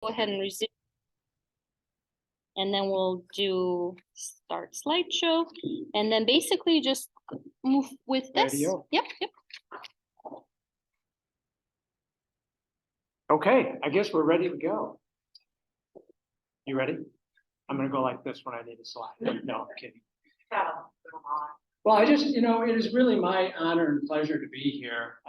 Go ahead and resume. And then we'll do start slideshow. And then basically just move with this. Radio. Yep. Okay, I guess we're ready to go. You ready? I'm gonna go like this when I need a slide. No, I'm kidding. Well, it is really my honor and pleasure to be here.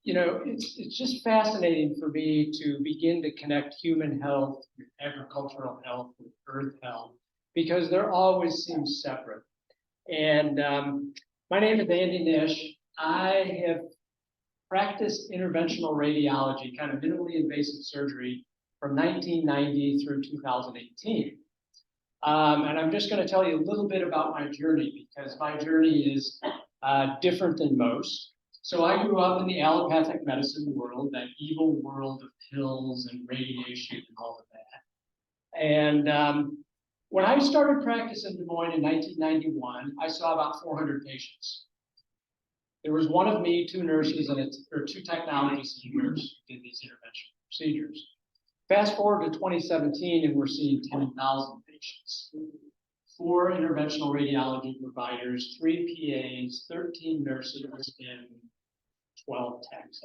It's just fascinating for me to begin to connect human health with agricultural health, with earth health, because they're always seem separate. And my name is Andy Nish. I have practiced interventional radiology, kind of minimally invasive surgery, from 1990 through 2018. And I'm just going to tell you a little bit about my journey, because my journey is different than most. So I grew up in the allopathic medicine world, that evil world of pills and radiation and all of that. And when I started practice in Des Moines in 1991, I saw about 400 patients. There was one of me, two nurses, and two technology seniors who did these interventional procedures. Fast forward to 2017, and we're seeing 10,000 patients. 4 interventional radiology providers, 3 PAs, 13 nurses, and 12 techs.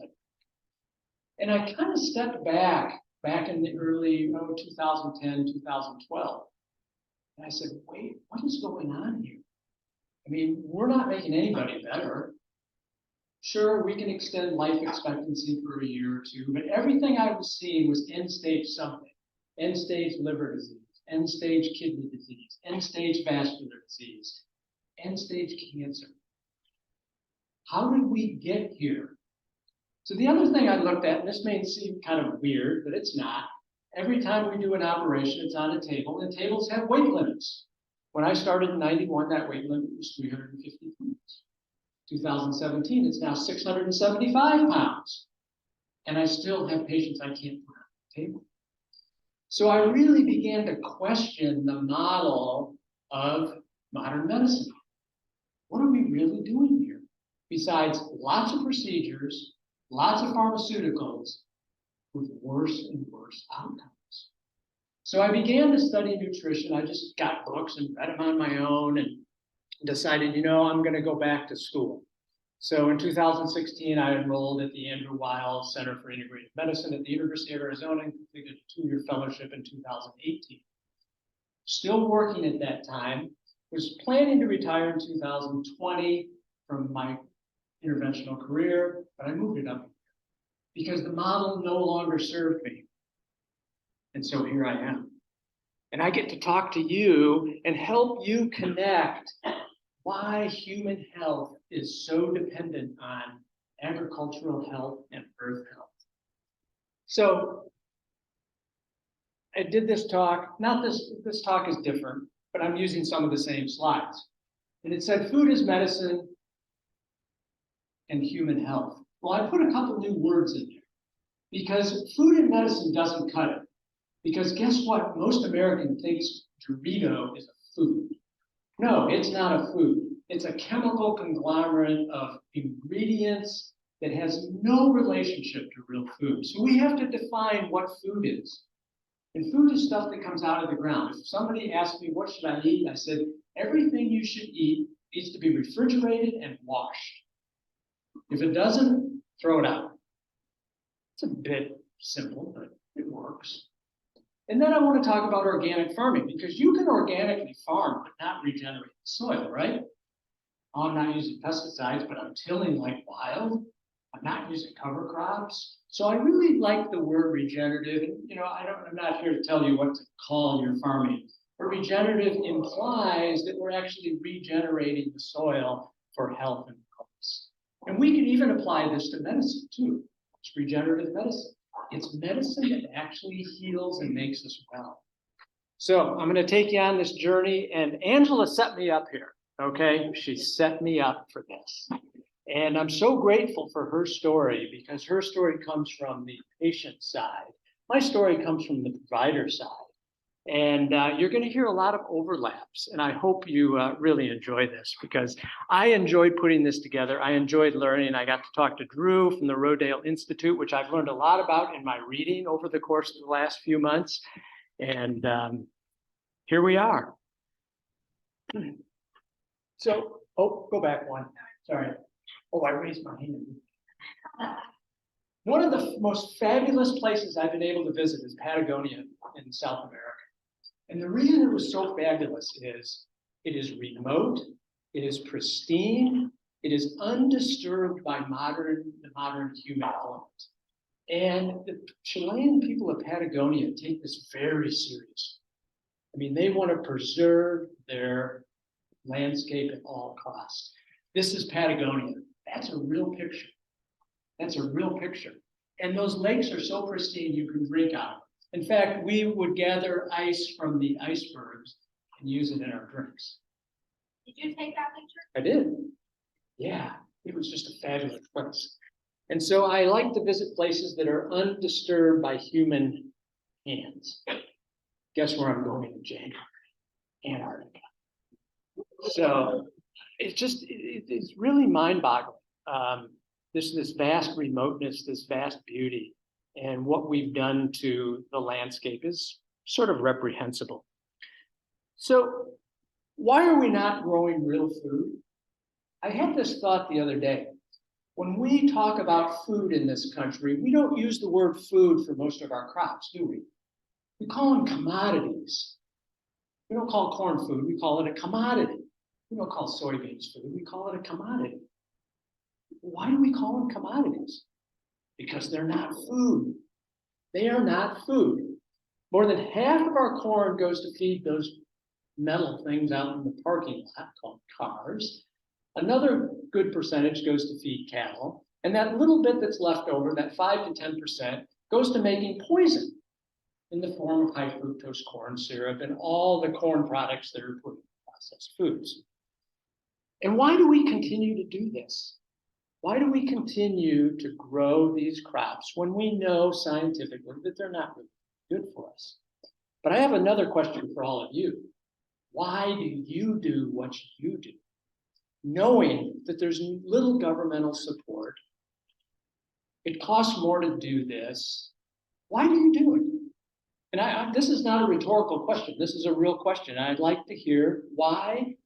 And I kind of stepped back in the early 2010, 2012. And I said, wait, what is going on here? I mean, we're not making anybody better. Sure, we can extend life expectancy for a year or two, but everything I was seeing was end-stage something. End-stage liver disease, end-stage kidney disease, end-stage vascular disease, end-stage cancer. How did we get here? So the other thing I looked at, and this may seem kind of weird, but it's not. Every time we do an operation, it's on a table, and tables have weight limits. When I started in 91, that weight limit was 350 pounds. 2017, it's now 675 pounds. And I still have patients I can't put on the table. So I really began to question the model of modern medicine. What are we really doing here? Besides lots of procedures, lots of pharmaceuticals, with worse and worse outcomes. So I began to study nutrition. I just got books and read them on my own and decided, I'm going to go back to school. So in 2016, I enrolled at the Andrew Weil Center for Integrative Medicine at the University of Arizona and completed a 2-year fellowship in 2018. Still working at that time, was planning to retire in 2020 from my interventional career, but I moved it up because the model no longer served me. And so here I am. And I get to talk to you and help you connect why human health is so dependent on agricultural health and earth health. So I did this talk, this talk is different, but I'm using some of the same slides. And it said food is medicine and human health. Well, I put a couple new words in there because food and medicine doesn't cut it. Because guess what? Most Americans think Dorito is a food. No, it's not a food. It's a chemical conglomerate of ingredients that has no relationship to real food. So we have to define what food is. And food is stuff that comes out of the ground. If somebody asked me, what should I eat? I said, everything you should eat needs to be refrigerated and washed. If it doesn't, throw it out. It's a bit simple, but it works. And then I want to talk about organic farming, because you can organically farm but not regenerate the soil, right? Oh, I'm not using pesticides, but I'm tilling like wild. I'm not using cover crops. So I really like the word regenerative. And, I'm not here to tell you what to call your farming. But regenerative implies that we're actually regenerating the soil for health and wellness. And we can even apply this to medicine too. It's regenerative medicine. It's medicine that actually heals and makes us well. So I'm going to take you on this journey, and Angela set me up here, okay? She set me up for this. And I'm so grateful for her story, because her story comes from the patient side. My story comes from the provider side. And you're going to hear a lot of overlaps. And I hope you really enjoy this because I enjoyed putting this together. I enjoyed learning. I got to talk to Drew from the Rodale Institute, which I've learned a lot about in my reading over the course of the last few months. And here we are. So, oh, go back one. Sorry. Oh, I raised my hand. One of the most fabulous places I've been able to visit is Patagonia in South America. And the reason it was so fabulous is it is remote, it is pristine, it is undisturbed by the modern human element. And the Chilean people of Patagonia take this very seriously. I mean, they want to preserve their landscape at all costs. This is Patagonia. That's a real picture. That's a real picture. And those lakes are so pristine you can drink out of them. In fact, we would gather ice from the icebergs and use it in our drinks. Did you take that picture? I did. Yeah, it was just a fabulous place. And so I like to visit places that are undisturbed by human hands. Guess where I'm going in January? Antarctica. So it's really mind-boggling. This vast remoteness, this vast beauty, and what we've done to the landscape is sort of reprehensible. So why are we not growing real food? I had this thought the other day. When we talk about food in this country, we don't use the word food for most of our crops, do we? We call them commodities. We don't call corn food, we call it a commodity. We don't call soybeans food, we call it a commodity. Why do we call them commodities? Because they're not food. They are not food. More than half of our corn goes to feed those metal things out in the parking lot called cars. Another good percentage goes to feed cattle. And that little bit that's left over, that 5 to 10%, goes to making poison in the form of high fructose corn syrup and all the corn products that are put in processed foods. And why do we continue to do this? Why do we continue to grow these crops when we know scientifically that they're not really good for us? But I have another question for all of you. Why do you do what you do? Knowing that there's little governmental support, it costs more to do this. Why do you do it? And this is not a rhetorical question. This is a real question. I'd like to hear why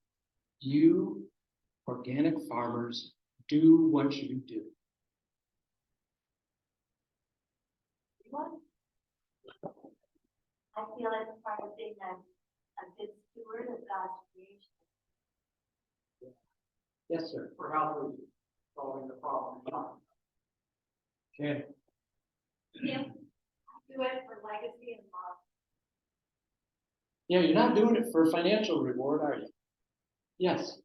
you organic farmers do what you do. I feel it's part of being a good steward of God's creation. Yes, sir. For helping solving the problem. Okay. Yeah. I do it for legacy and love. Yeah, you're not doing it for financial reward, are you? Yes.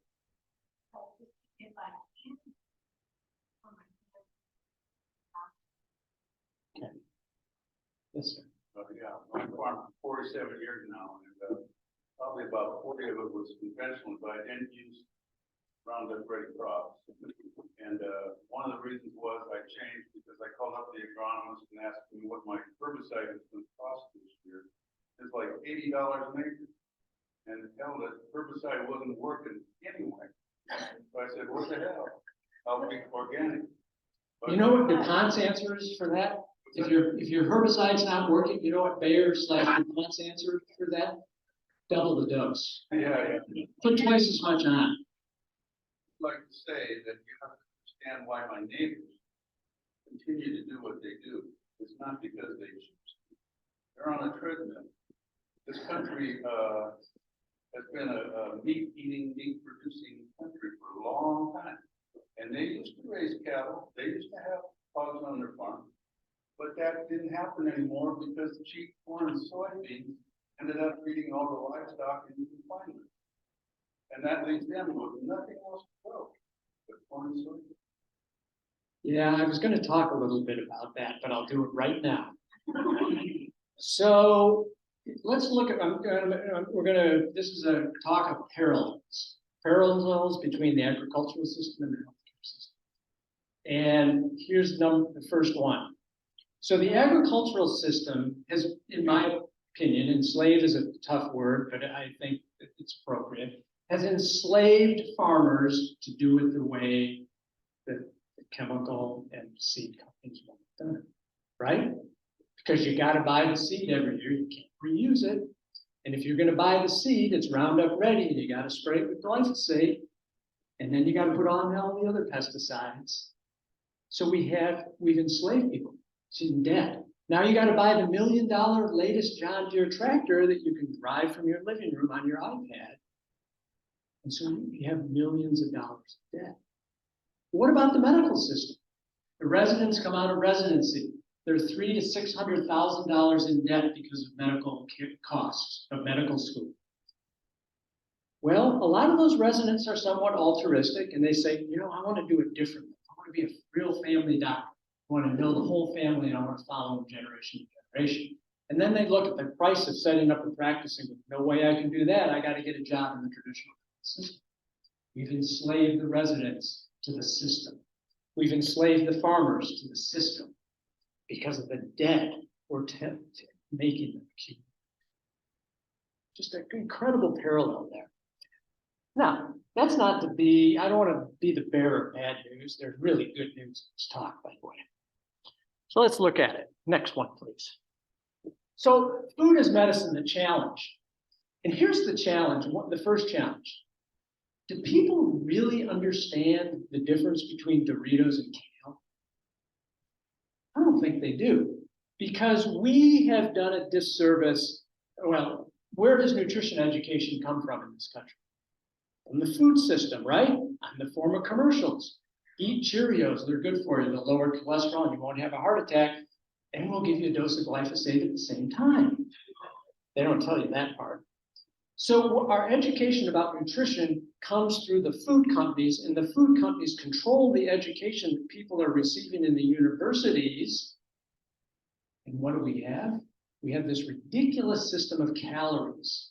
If I can. Okay. Yes, sir. Yeah, I farmed for 47 years now, and probably about 40 of it was conventional, but I didn't use Roundup Ready crops. And one of the reasons was I changed because I called up the agronomist and asked him what my herbicide was going to cost this year. It's like $80 an acre. And hell, the herbicide wasn't working anyway. So I said, what the hell? I'll be organic. But You know what DuPont's answer is for that? If your herbicide's not working, you know what Bayer/DuPont's answer for that? Double the dose. yeah. Put twice as much on. I'd like to say that you have to understand why my neighbors continue to do what they do. It's not because they choose to. They're on a treadmill. This country has been a meat-eating, meat-producing country for a long time. And they used to raise cattle. They used to have hogs on their farm. But that didn't happen anymore because the cheap corn and soybeans ended up feeding all the livestock in confinement. And that leaves them with nothing else to grow but corn and soybeans. Yeah, I was going to talk a little bit about that, but I'll do it right now. So let's look at, this is a talk of parallels between the agricultural system and the healthcare system. And here's the first one. So the agricultural system has, in my opinion, enslave is a tough word, but I think that it's appropriate, has enslaved farmers to do it the way that the chemical and seed companies want it done, right? Because you got to buy the seed every year, you can't reuse it. And if you're going to buy the seed, it's Roundup ready, and you got to spray it with glyphosate, and then you got to put on all the other pesticides. So we've enslaved people. It's in debt. Now you got to buy the $1 million latest John Deere tractor that you can drive from your living room on your iPad. And so you have millions of dollars of debt. What about the medical system? The residents come out of residency. They're $300,000 to $600,000 in debt because of medical costs of medical school. Well, a lot of those residents are somewhat altruistic, and they say, you know, I want to do it differently. I want to be a real family doctor. I want to know the whole family, and I want to follow them generation to generation. And then they look at the price of setting up and practicing. No way I can do that. I got to get a job in the traditional system. We've enslaved the residents to the system. We've enslaved the farmers to the system because of the debt we're making them keep. Just an incredible parallel there. Now, that's not to be, I don't want to be the bearer of bad news. There's really good news in this talk, by the way. So let's look at it. Next one, please. So food is medicine, the challenge. And here's the challenge, the first challenge. Do people really understand the difference between Doritos and kale? I don't think they do, because we have done a disservice. Well, where does nutrition education come from in this country? From the food system, right? In the form of commercials. Eat Cheerios, they're good for you. They'll lower cholesterol and you won't have a heart attack. And we'll give you a dose of glyphosate at the same time. They don't tell you that part. So our education about nutrition comes through the food companies, and the food companies control the education that people are receiving in the universities. And what do we have? We have this ridiculous system of calories.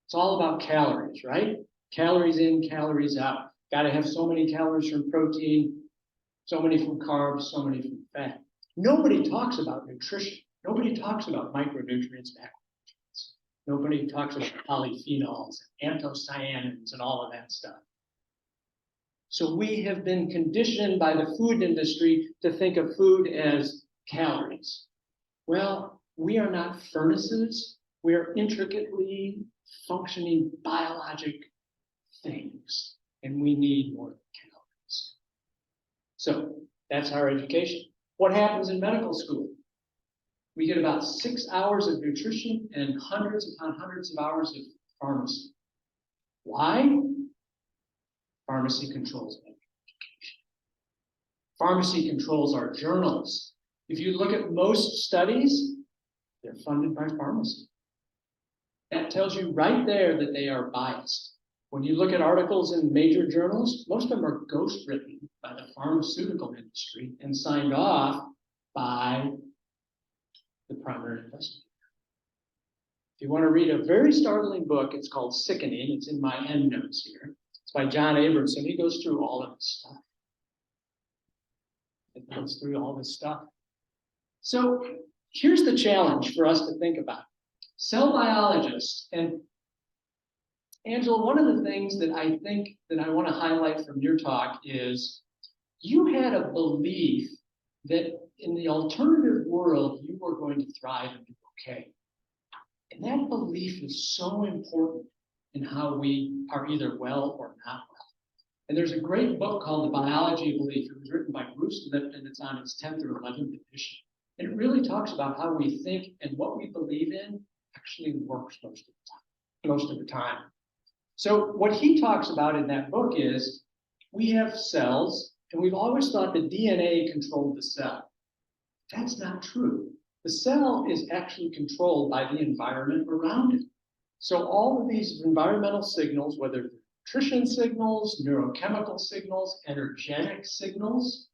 It's all about calories, right? Calories in, calories out. Got to have so many calories from protein, so many from carbs, so many from fat. Nobody talks about nutrition. Nobody talks about micronutrients, macronutrients. Nobody talks about polyphenols, anthocyanins, and all of that stuff. So we have been conditioned by the food industry to think of food as calories. Well, we are not furnaces. We are intricately functioning biologic things, and we need more calories. So that's our education. What happens in medical school? We get about 6 hours of nutrition and hundreds upon hundreds of hours of pharmacy. Why? Pharmacy controls medical education. Pharmacy controls our journals. If you look at most studies, they're funded by pharmacy. That tells you right there that they are biased. When you look at articles in major journals, most of them are ghostwritten by the pharmaceutical industry and signed off by the primary investigator. If you want to read a very startling book, it's called Sickening. It's in my endnotes here. It's by John Abramson. He goes through all of this stuff. It goes through all this stuff. So here's the challenge for us to think about. Cell biologists, and Angela, one of the things that I think that I want to highlight from your talk is you had a belief that in the alternative world, you were going to thrive and do okay. And that belief is so important in how we are either well or not well. And there's a great book called The Biology of Belief. It was written by Bruce Lipton. It's on its 10th or 11th edition. And it really talks about how we think and what we believe in actually works most of the time. So what he talks about in that book is we have cells, and we've always thought the DNA controlled the cell. That's not true. The cell is actually controlled by the environment around it. So all of these environmental signals, whether they're nutrition signals, neurochemical signals, energetic signals,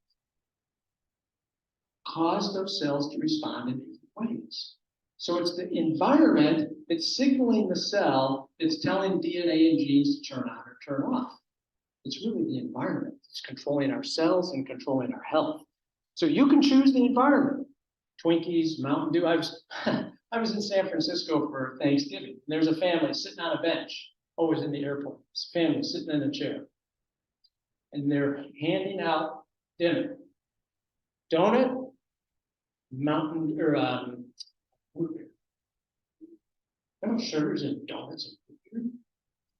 cause those cells to respond in different ways. So it's the environment that's signaling the cell that's telling DNA and genes to turn on or turn off. It's really the environment that's controlling our cells and controlling our health. So you can choose the environment. Twinkies, Mountain Dew. I I was in San Francisco for Thanksgiving. There's a family sitting on a bench, always in the airport. This family sitting in a chair. And they're handing out dinner. Donut, mountain, or root beer. No sugars and donuts and root beer.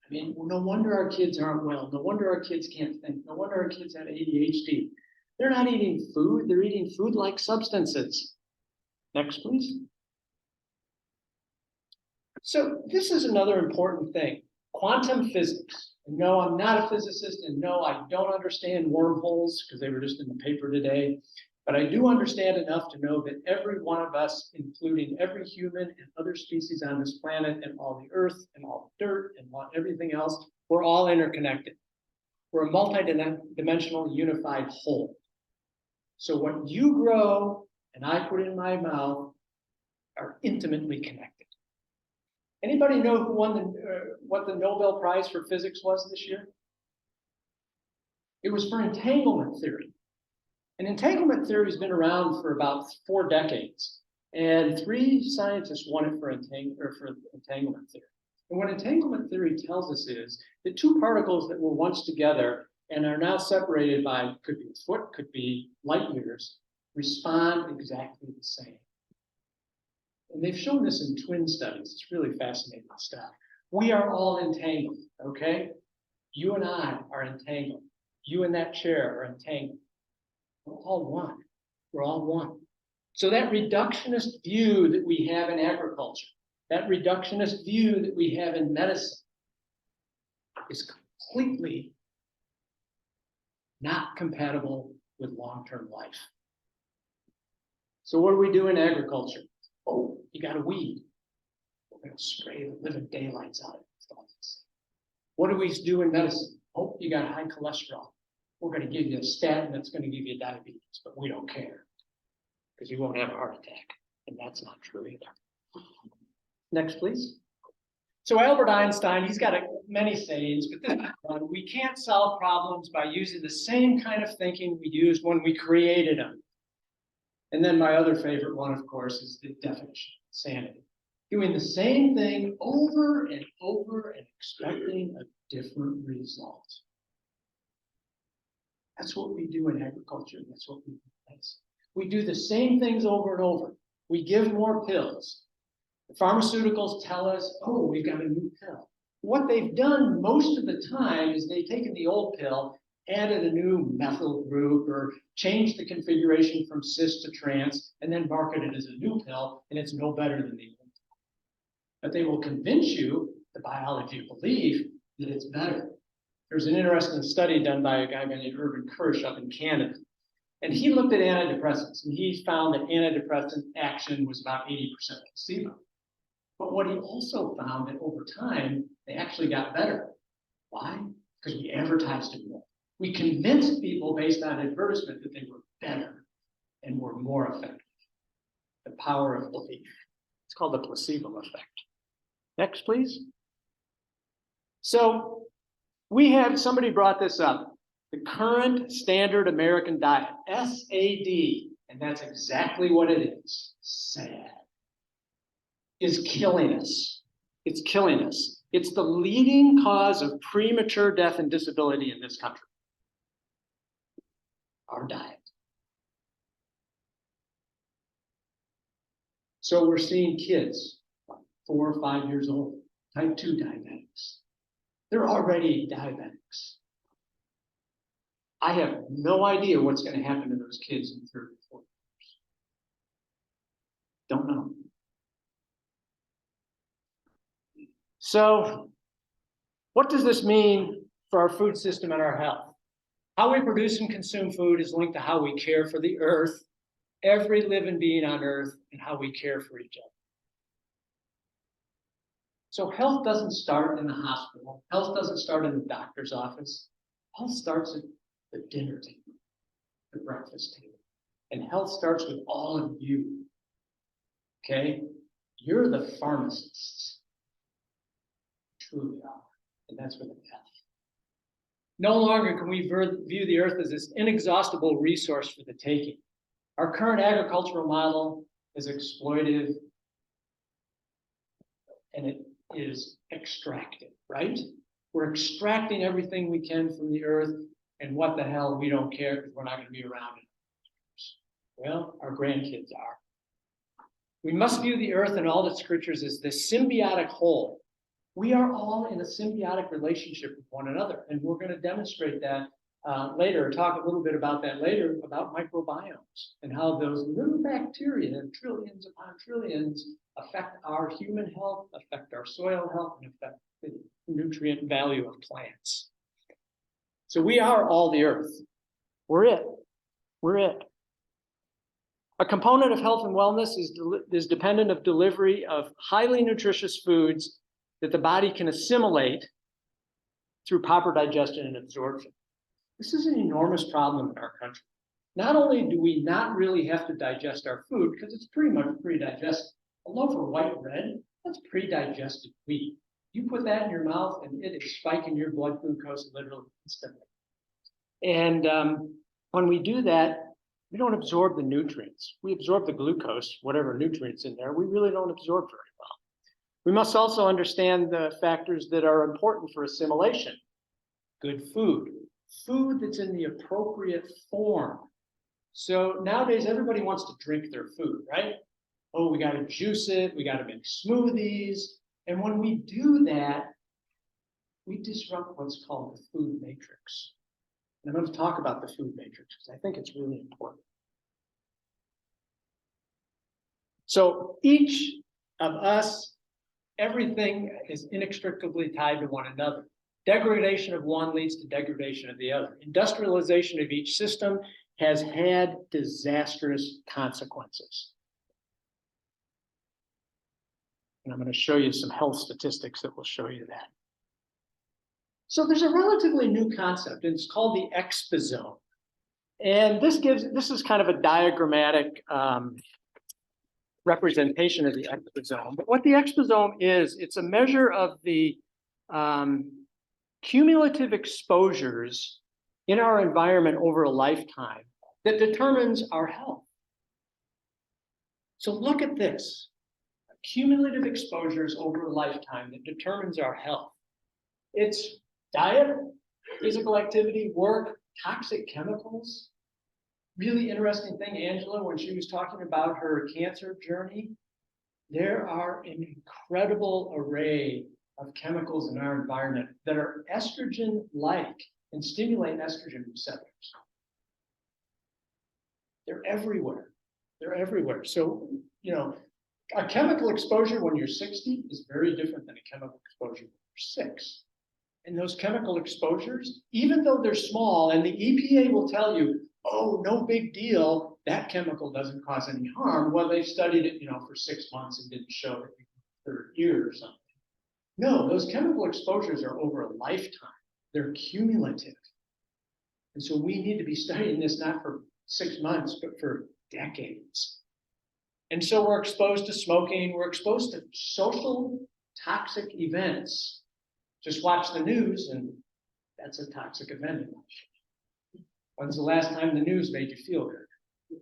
I mean, no wonder our kids aren't well. No wonder our kids can't think. No wonder our kids have ADHD. They're not eating food. They're eating food-like substances. Next, please. So this is another important thing. Quantum physics. And no, I'm not a physicist, and no, I don't understand wormholes because they were just in the paper today. But I do understand enough to know that every one of us, including every human and other species on this planet and all the earth and all the dirt and everything else, we're all interconnected. We're a multi-dimensional unified whole. So what you grow and I put in my mouth are intimately connected. Anybody know who won what the Nobel Prize for Physics was this year? It was for entanglement theory. And entanglement theory has been around for about 4 decades. And 3 scientists won it for entanglement theory. And what entanglement theory tells us is that 2 particles that were once together and are now separated by, could be a foot, could be light years, respond exactly the same. And they've shown this in twin studies. It's really fascinating stuff. We are all entangled, okay? You and I are entangled. You in that chair are entangled. We're all one. We're all one. So that reductionist view that we have in agriculture, that reductionist view that we have in medicine is completely not compatible with long-term life. So what do we do in agriculture? Oh, you got a weed. We're going to spray the living daylights out of it. What do we do in medicine? Oh, you got high cholesterol. We're going to give you a statin that's going to give you diabetes, but we don't care because you won't have a heart attack. And that's not true either. Next, please. So Albert Einstein, he's got many sayings, but this is one. We can't solve problems by using the same kind of thinking we used when we created them. And then my other favorite one, of course, is the definition of insanity. Doing the same thing over and over and expecting a different result. That's what we do in agriculture. That's what we do in medicine. We do the same things over and over. We give more pills. The pharmaceuticals tell us, oh, we've got a new pill. What they've done most of the time is they've taken the old pill, added a new methyl group, or changed the configuration from cis to trans, and then marketed it as a new pill, and it's no better than the old pill. But they will convince you, the biology of belief, that it's better. There's an interesting study done by a guy named Irvin Kirsch up in Canada. And he looked at antidepressants, and he found that antidepressant action was about 80% placebo. But what he also found that over time, they actually got better. Why? Because we advertised it more. We convinced people based on advertisement that they were better and were more effective. The power of belief. It's called the placebo effect. Next, please. So we have, somebody brought this up, the current standard American diet, SAD, and that's exactly what it is, sad, is killing us. It's killing us. It's the leading cause of premature death and disability in this country. Our diet. So we're seeing kids, 4 or 5 years old, type 2 diabetics. They're already diabetics. I have no idea what's going to happen to those kids in 30 or 40 years. Don't know. So, what does this mean for our food system and our health? How we produce and consume food is linked to how we care for the earth, every living being on earth, and how we care for each other. So health doesn't start in the hospital. Health doesn't start in the doctor's office. Health starts at the dinner table, the breakfast table. And health starts with all of you. Okay? You're the pharmacists. Truly are. And that's with an F. No longer can we view the earth as this inexhaustible resource for the taking. Our current agricultural model is exploitive and it is extracted, right? We're extracting everything we can from the earth, and what the hell, we don't care because we're not going to be around it. Well, our grandkids are. We must view the earth and all its creatures as this symbiotic whole. We are all in a symbiotic relationship with one another, and we're going to demonstrate that later, talk a little bit about that later, about microbiomes and how those little bacteria, trillions upon trillions, affect our human health, affect our soil health, and affect the nutrient value of plants. So we are all the earth. We're it. We're it. A component of health and wellness is dependent of delivery of highly nutritious foods that the body can assimilate through proper digestion and absorption. This is an enormous problem in our country. Not only do we not really have to digest our food, because it's pretty much pre-digested. A loaf of white bread, that's pre-digested wheat. You put that in your mouth and it is spiking your blood glucose literally instantly. And when we do that, we don't absorb the nutrients. We absorb the glucose, whatever nutrients in there, we really don't absorb very well. We must also understand the factors that are important for assimilation. Good food, food that's in the appropriate form. So nowadays, everybody wants to drink their food, right? Oh, we got to juice it, we got to make smoothies. And when we do that, we disrupt what's called the food matrix. And I'm going to talk about the food matrix because I think it's really important. So each of us, everything is inextricably tied to one another. Degradation of one leads to degradation of the other. Industrialization of each system has had disastrous consequences. And I'm going to show you some health statistics that will show you that. So there's a relatively new concept, and it's called the exposome. And this is kind of a diagrammatic representation of the exposome. But what the exposome is, it's a measure of the cumulative exposures in our environment over a lifetime that determines our health. So look at this, cumulative exposures over a lifetime that determines our health. It's diet, physical activity, work, toxic chemicals. Really interesting thing, Angela, when she was talking about her cancer journey, there are an incredible array of chemicals in our environment that are estrogen-like and stimulate estrogen receptors. They're everywhere. They're everywhere. So, you know, a chemical exposure when you're 60 is very different than a chemical exposure when you're 6. And those chemical exposures, even though they're small, and the EPA will tell you, oh, no big deal, that chemical doesn't cause any harm. Well, they've studied it, you know, for 6 months and didn't show it for a year or something. No, those chemical exposures are over a lifetime. They're cumulative. And so we need to be studying this not for 6 months, but for decades. And so we're exposed to smoking, we're exposed to social toxic events. Just watch the news and that's a toxic event. When's the last time the news made you feel good?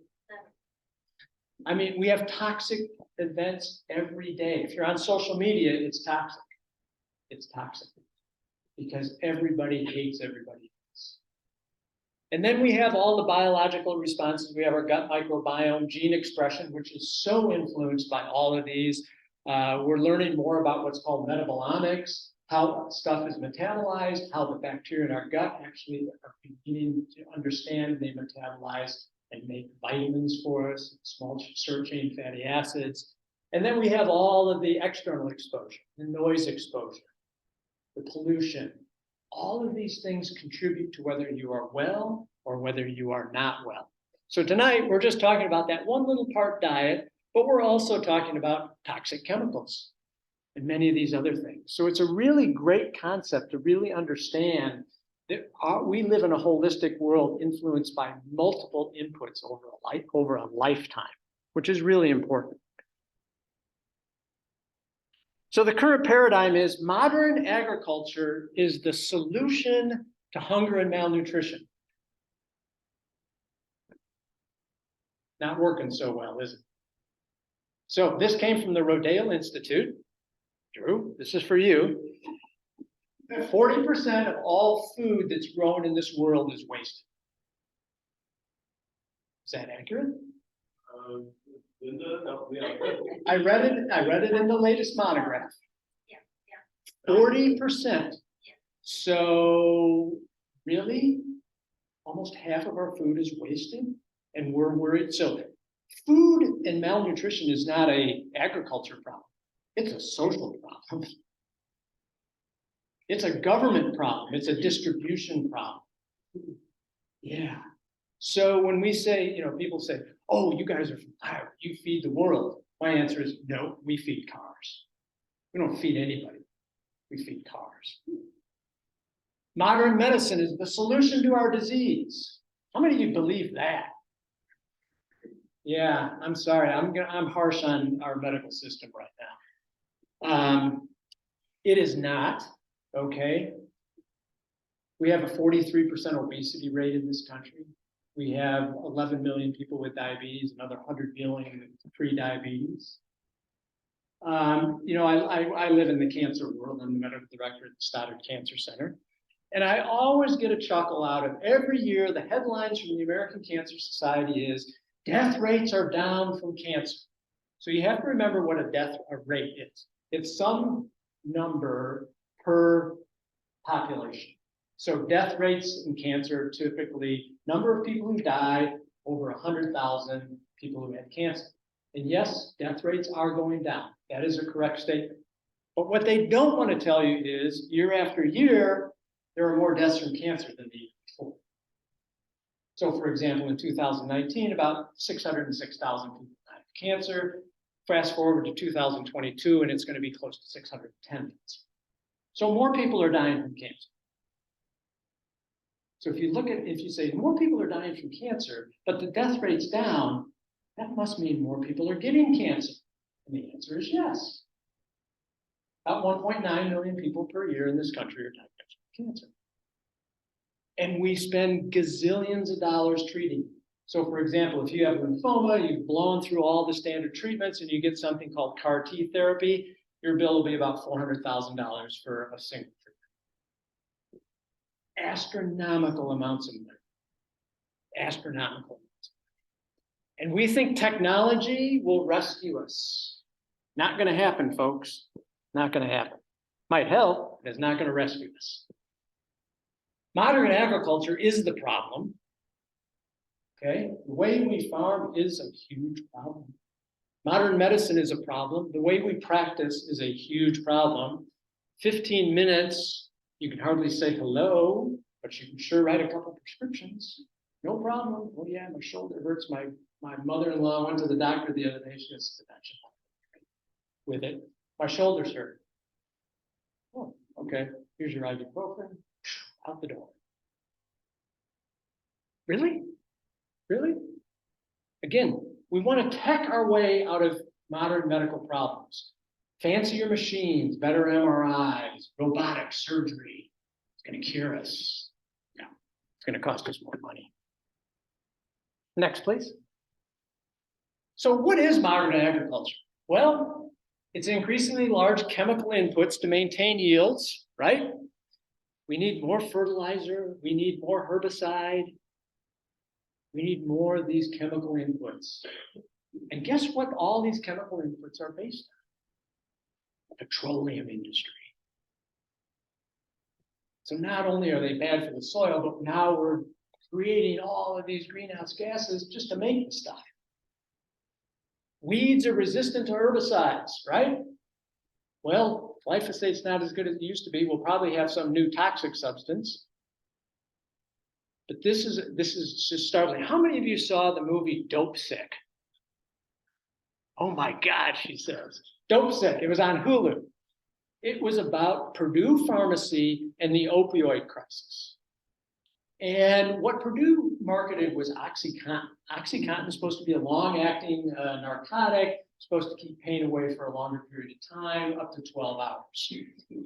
I mean, we have toxic events every day. If you're on social media, it's toxic. It's toxic because everybody hates everybody else. And then we have all the biological responses. We have our gut microbiome, gene expression, which is so influenced by all of these. We're learning more about what's called metabolomics, how stuff is metabolized, how the bacteria in our gut actually are beginning to understand they metabolize and make vitamins for us, small short chain fatty acids. And then we have all of the external exposure, the noise exposure, the pollution. All of these things contribute to whether you are well or whether you are not well. So tonight, we're just talking about that one little part diet, but we're also talking about toxic chemicals and many of these other things. So it's a really great concept to really understand that we live in a holistic world influenced by multiple inputs over a lifetime, which is really important. So the current paradigm is modern agriculture is the solution to hunger and malnutrition. Not working so well, is it? So this came from the Rodale Institute. Drew, this is for you. 40% of all food that's grown in this world is wasted. Is that accurate? I read it in the latest monograph. Yeah, 40%. So really, almost half of our food is wasted, and we're worried. So food and malnutrition is not an agriculture problem. It's a social problem. It's a government problem. It's a distribution problem. Yeah. So when we say, people say, oh, you guys are from Iowa, you feed the world. My answer is no, we feed cars. We don't feed anybody. We feed cars. Modern medicine is the solution to our disease. How many of you believe that? Yeah, I'm sorry. I'm harsh on our medical system right now. It is not, okay? We have a 43% obesity rate in this country. We have 11 million people with diabetes, another 100 million with pre-diabetes. I live in the cancer world. I'm the medical director at the Stoddard Cancer Center. And I always get a chuckle out of every year, the headlines from the American Cancer Society is, death rates are down from cancer. So you have to remember what a death rate is. It's some number per population. So death rates in cancer are typically number of people who die over 100,000 people who had cancer. And yes, death rates are going down. That is a correct statement. But what they don't want to tell you is year after year, there are more deaths from cancer than the year before. So for example, in 2019, about 606,000 people died of cancer. Fast forward to 2022, and it's going to be close to 610,000. So more people are dying from cancer. So if you say more people are dying from cancer, but the death rate's down, that must mean more people are getting cancer. And the answer is yes. About 1.9 million people per year in this country are diagnosed with cancer. And we spend gazillions of dollars treating it. So for example, if you have lymphoma, you've blown through all the standard treatments and you get something called CAR T therapy, your bill will be about $400,000 for a single treatment. Astronomical amounts of money. Astronomical amounts. And we think technology will rescue us. Not going to happen, folks. Not going to happen. Might help, but it's not going to rescue us. Modern agriculture is the problem. Okay, the way we farm is a huge problem. Modern medicine is a problem. The way we practice is a huge problem. 15 minutes, you can hardly say hello, but you can sure write a couple prescriptions. No problem. Oh yeah, my shoulder hurts. My mother-in-law went to the doctor the other day. She has dementia with it. My shoulders hurt. Oh, okay. Here's your ibuprofen. Out the door. Really? Really? Again, we want to tech our way out of modern medical problems. Fancier machines, better MRIs, robotic surgery. It's going to cure us. No, it's going to cost us more money. Next, please. So what is modern agriculture? Well, it's increasingly large chemical inputs to maintain yields, right? We need more fertilizer. We need more herbicide. We need more of these chemical inputs. And guess what all these chemical inputs are based on? The petroleum industry. So not only are they bad for the soil, but now we're creating all of these greenhouse gases just to make the stuff. Weeds are resistant to herbicides, right? Well, glyphosate's not as good as it used to be. We'll probably have some new toxic substance. But this is just startling. How many of you saw the movie Dope Sick? Oh my God, she says. Dope Sick. It was on Hulu. It was about Purdue Pharmacy and the opioid crisis. And what Purdue marketed was OxyContin. OxyContin is supposed to be a long-acting narcotic, supposed to keep pain away for a longer period of time, up to 12 hours.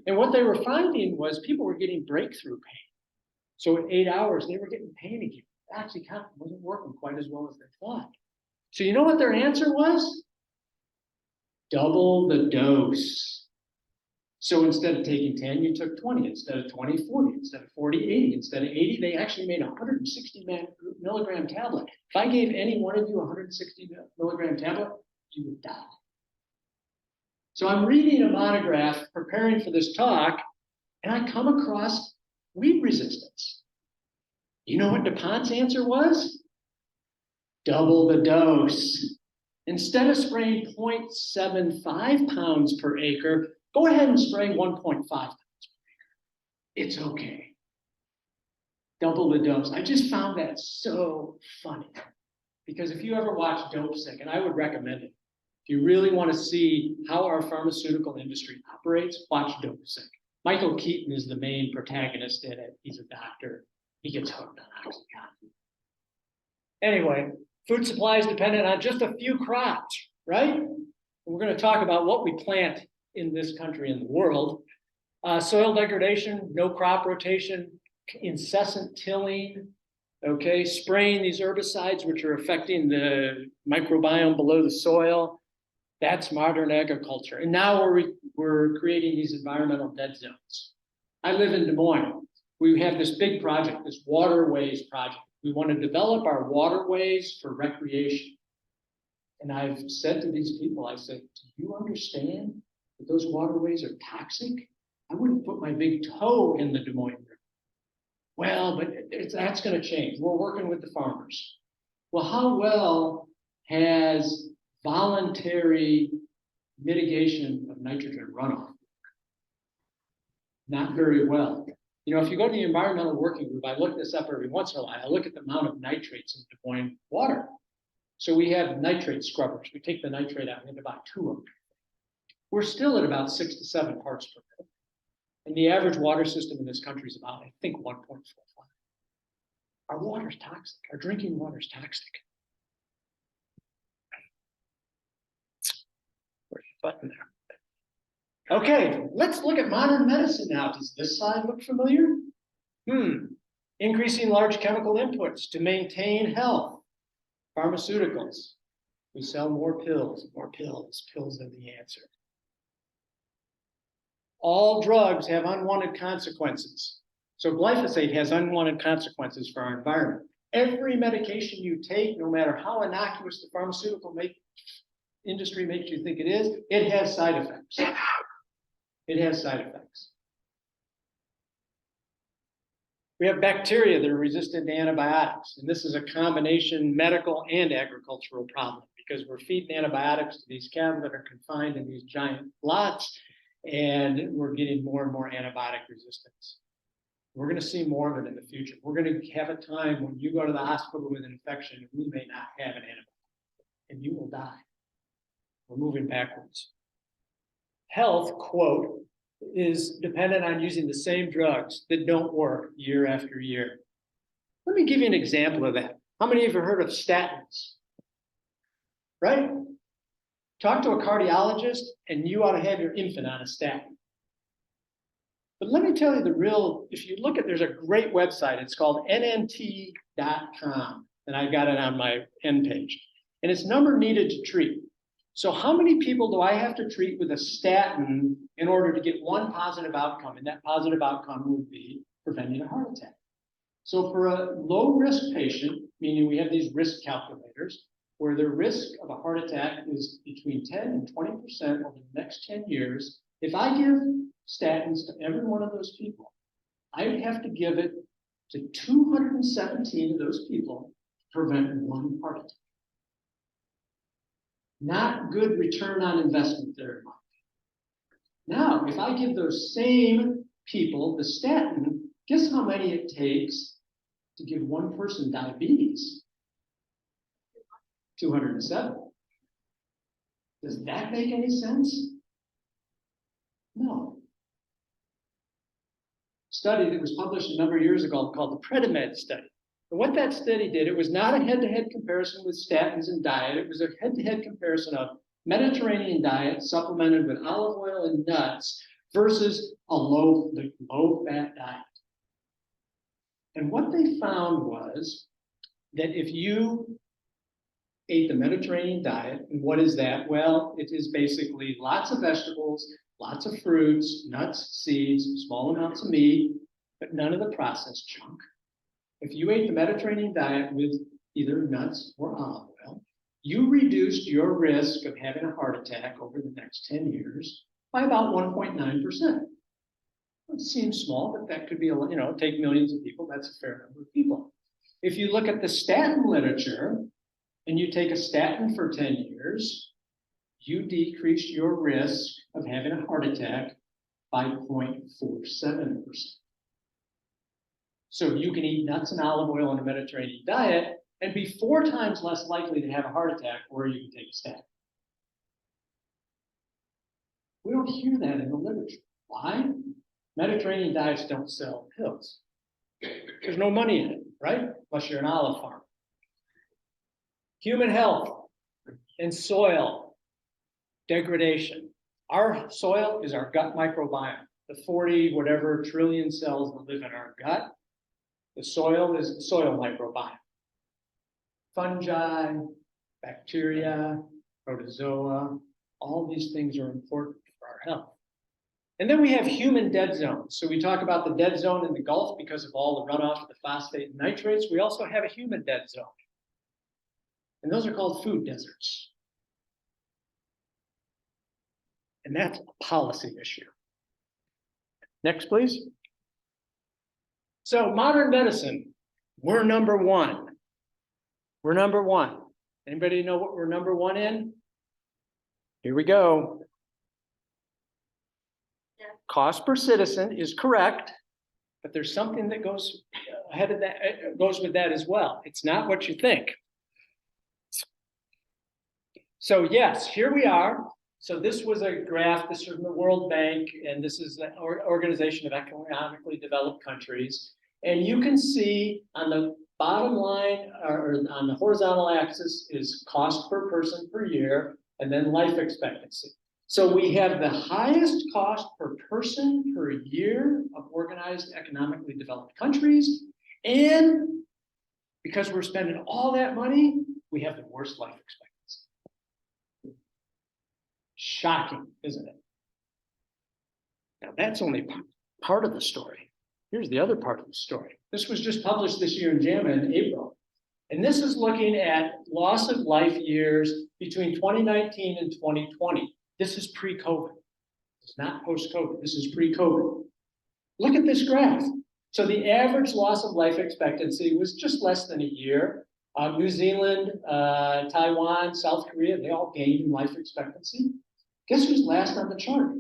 And what they were finding was people were getting breakthrough pain. So at 8 hours, they were getting pain again. OxyContin wasn't working quite as well as they thought. So you know what their answer was? Double the dose. So instead of taking 10, you took 20, instead of 20, 40, instead of 40, 80, instead of 80, they actually made a 160 milligram tablet. If I gave any one of you a 160 milligram tablet, you would die. So I'm reading a monograph, preparing for this talk, and I come across weed resistance. You know what DuPont's answer was? Double the dose. Instead of spraying 0.75 pounds per acre, go ahead and spray 1.5 pounds per acre. It's okay. Double the dose. I just found that so funny. Because if you ever watch Dope Sick, and I would recommend it, if you really want to see how our pharmaceutical industry operates, watch Dope Sick. Michael Keaton is the main protagonist in it. He's a doctor. He gets hooked on OxyContin. Anyway, food supply is dependent on just a few crops, right? And we're going to talk about what we plant in this country and the world. Soil degradation, no crop rotation, incessant tilling, okay, spraying these herbicides which are affecting the microbiome below the soil. That's modern agriculture. And now we're creating these environmental dead zones. I live in Des Moines. We have this big project, this waterways project. We want to develop our waterways for recreation. And I've said to these people, I said, do you understand that those waterways are toxic? I wouldn't put my big toe in the Des Moines River. Well, but that's going to change. We're working with the farmers. Well, how well has voluntary mitigation of nitrogen runoff? Not very well. You know, if you go to the environmental working group, I look this up every once in a while. I look at the amount of nitrates in Des Moines water. So we have nitrate scrubbers. We take the nitrate out, we have about 2 of them. We're still at about 6 to 7 parts per million. And the average water system in this country is about, I think, 1.45. Our water's toxic. Our drinking water is toxic. Where's the button there? Okay, let's look at modern medicine now. Does this slide look familiar? Increasing large chemical inputs to maintain health. Pharmaceuticals. We sell more pills, more pills. Pills are the answer. All drugs have unwanted consequences. So glyphosate has unwanted consequences for our environment. Every medication you take, no matter how innocuous the pharmaceutical industry makes you think it is, it has side effects. It has side effects. We have bacteria that are resistant to antibiotics, and this is a combination medical and agricultural problem because we're feeding antibiotics to these cattle that are confined in these giant lots, and we're getting more and more antibiotic resistance. We're going to see more of it in the future. We're going to have a time when you go to the hospital with an infection and we may not have an antibiotic, and you will die. We're moving backwards. Health, quote, is dependent on using the same drugs that don't work year after year. Let me give you an example of that. How many of you have heard of statins? Right? Talk to a cardiologist and you ought to have your infant on a statin. But let me tell you the real, if you look at, there's a great website, it's called nnt.com, and I've got it on my end page. And it's number needed to treat. So how many people do I have to treat with a statin in order to get one positive outcome? And that positive outcome would be preventing a heart attack. So for a low-risk patient, meaning we have these risk calculators, where the risk of a heart attack is between 10 and 20% over the next 10 years, if I give statins to every one of those people, I would have to give it to 217 of those people to prevent one heart attack. Not good return on investment there. Now, if I give those same people the statin, guess how many it takes to give one person diabetes? 207. Does that make any sense? No. Study that was published a number of years ago called the Predimed study. And what that study did, it was not a head-to-head comparison with statins and diet. It was a head-to-head comparison of Mediterranean diet supplemented with olive oil and nuts versus a low-fat diet. And what they found was that if you ate the Mediterranean diet, and what is that? Well, it is basically lots of vegetables, lots of fruits, nuts, seeds, small amounts of meat, but none of the processed junk. If you ate the Mediterranean diet with either nuts or olive oil, you reduced your risk of having a heart attack over the next 10 years by about 1.9%. It seems small, but that could be, take millions of people. That's a fair number of people. If you look at the statin literature and you take a statin for 10 years, you decrease your risk of having a heart attack by 0.47%. So you can eat nuts and olive oil in a Mediterranean diet and be 4 times less likely to have a heart attack, or you can take a statin. We don't hear that in the literature. Why? Mediterranean diets don't sell pills. There's no money in it, right? Unless you're an olive farm. Human health and soil degradation. Our soil is our gut microbiome, the 40 whatever trillion cells that live in our gut. The soil is the soil microbiome. Fungi, bacteria, protozoa, all these things are important for our health. And then we have human dead zones. So we talk about the dead zone in the Gulf because of all the runoff of the phosphate and nitrates. We also have a human dead zone. And those are called food deserts. And that's a policy issue. Next, please. So modern medicine, we're number one. We're number one. Anybody know what we're number one in? Here we go. Yeah. Cost per citizen is correct, but there's something that goes ahead of that, goes with that as well. It's not what you think. So yes, here we are. So this was a graph, this is from the World Bank, and this is the Organization of Economically Developed Countries. And you can see on the bottom line, or on the horizontal axis, is cost per person per year, and then life expectancy. So we have the highest cost per person per year of organized economically developed countries. And because we're spending all that money, we have the worst life expectancy. Shocking, isn't it? Now that's only part of the story. Here's the other part of the story. This was just published this year in JAMA in April. And this is looking at loss of life years between 2019 and 2020. This is pre-COVID. It's not post-COVID. This is pre-COVID. Look at this graph. So the average loss of life expectancy was just less than a year. New Zealand, Taiwan, South Korea, they all gained in life expectancy. Guess who's last on the chart?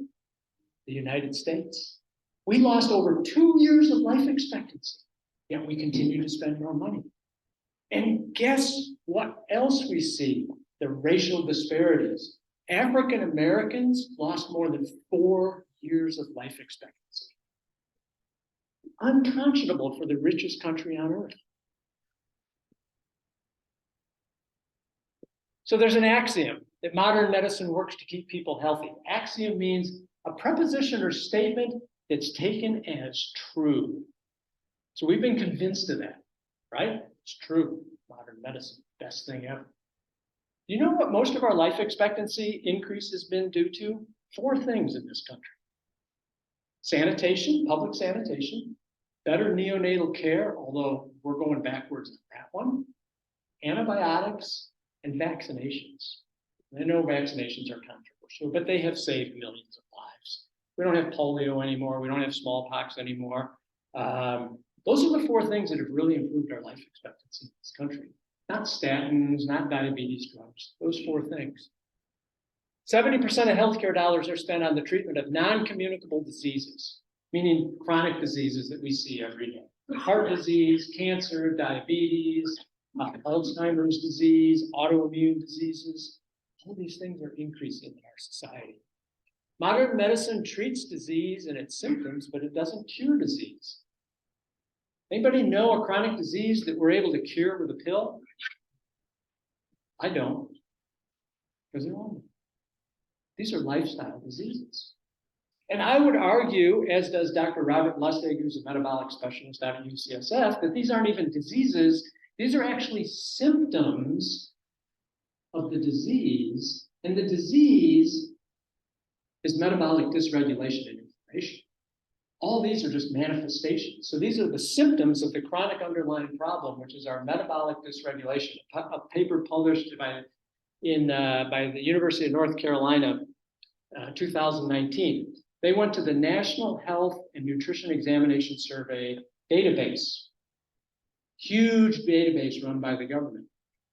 The United States. We lost over 2 years of life expectancy, yet we continue to spend more money. And guess what else we see? The racial disparities. African Americans lost more than 4 years of life expectancy. Unconscionable for the richest country on earth. So there's an axiom that modern medicine works to keep people healthy. Axiom means a preposition or statement that's taken as true. So we've been convinced of that, right? It's true. Modern medicine, best thing ever. You know what most of our life expectancy increase has been due to? 4 things in this country. Sanitation, public sanitation, better neonatal care, although we're going backwards on that one, antibiotics, and vaccinations. I know vaccinations are controversial, but they have saved millions of lives. We don't have polio anymore. We don't have smallpox anymore. Those are the 4 things that have really improved our life expectancy in this country. Not statins, not diabetes drugs, those 4 things. 70% of healthcare dollars are spent on the treatment of non-communicable diseases, meaning chronic diseases that we see every day. Heart disease, cancer, diabetes, Alzheimer's disease, autoimmune diseases. All these things are increasing in our society. Modern medicine treats disease and its symptoms, but it doesn't cure disease. Anybody know a chronic disease that we're able to cure with a pill? I don't, because they're all. These are lifestyle diseases. And I would argue, as does Dr. Robert Lustig, who's a metabolic specialist out at UCSF, that these aren't even diseases. These are actually symptoms of the disease. And the disease is metabolic dysregulation and inflammation. All these are just manifestations. So these are the symptoms of the chronic underlying problem, which is our metabolic dysregulation. A paper published by the University of North Carolina, 2019. They went to the National Health and Nutrition Examination Survey database, huge database run by the government.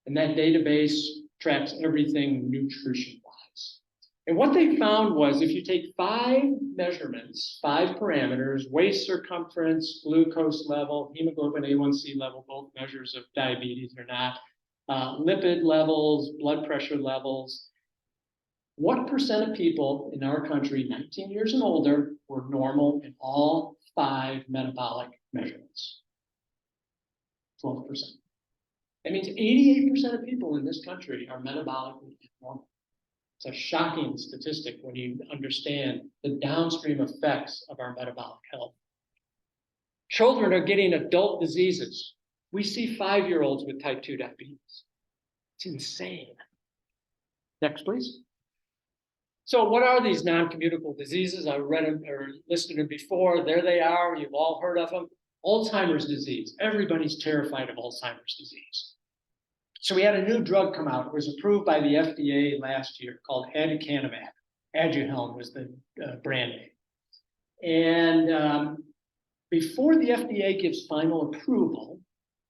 And that database tracks everything nutrition-wise. And what they found was if you take 5 measurements, 5 parameters, waist circumference, glucose level, hemoglobin A1C level, both measures of diabetes or not, lipid levels, blood pressure levels, what percent of people in our country, 19 years and older, were normal in all 5 metabolic measurements? 12%. That means 88% of people in this country are metabolically abnormal. It's a shocking statistic when you understand the downstream effects of our metabolic health. Children are getting adult diseases. We see 5-year-olds with type 2 diabetes. It's insane. Next, please. So what are these non-communicable diseases? I read them or listed them before. There they are. You've all heard of them. Alzheimer's disease. Everybody's terrified of Alzheimer's disease. So we had a new drug come out. It was approved by the FDA last year called aducanumab. Aduhelm was the brand name. And before the FDA gives final approval,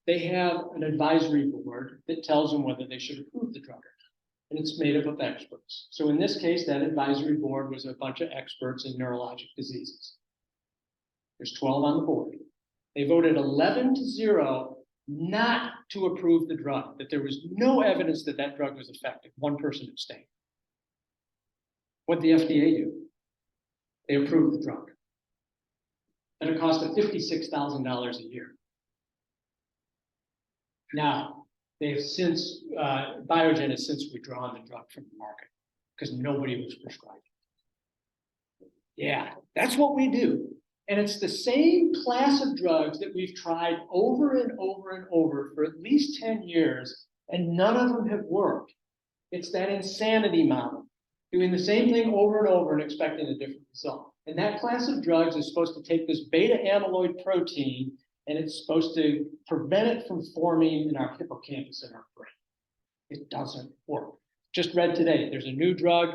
they have an advisory board that tells them whether they should approve the drug or not. And it's made up of experts. So in this case, that advisory board was a bunch of experts in neurologic diseases. There's 12 on the board. They voted 11-0 not to approve the drug, that there was no evidence that that drug was effective. One person abstained. What did the FDA do? They approved the drug. At a cost of $56,000 a year. Now, they've since, Biogen has since withdrawn the drug from the market because nobody was prescribing it. Yeah, that's what we do. And it's the same class of drugs that we've tried over and over and over for at least 10 years, and none of them have worked. It's that insanity model, doing the same thing over and over and expecting a different result. And that class of drugs is supposed to take this beta amyloid protein, and it's supposed to prevent it from forming in our hippocampus in our brain. It doesn't work. Just read today, there's a new drug,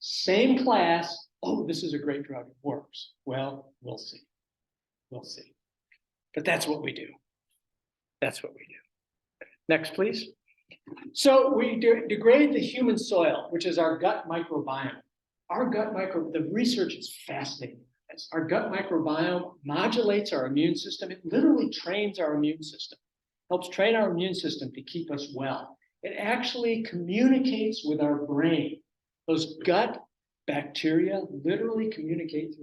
same class. Oh, this is a great drug, it works. Well, we'll see. We'll see. But that's what we do. That's what we do. Next, please. So we degrade the human soil, which is our gut microbiome. The research is fascinating. Our gut microbiome modulates our immune system. It literally trains our immune system, helps train our immune system to keep us well. It actually communicates with our brain. Those gut bacteria literally communicate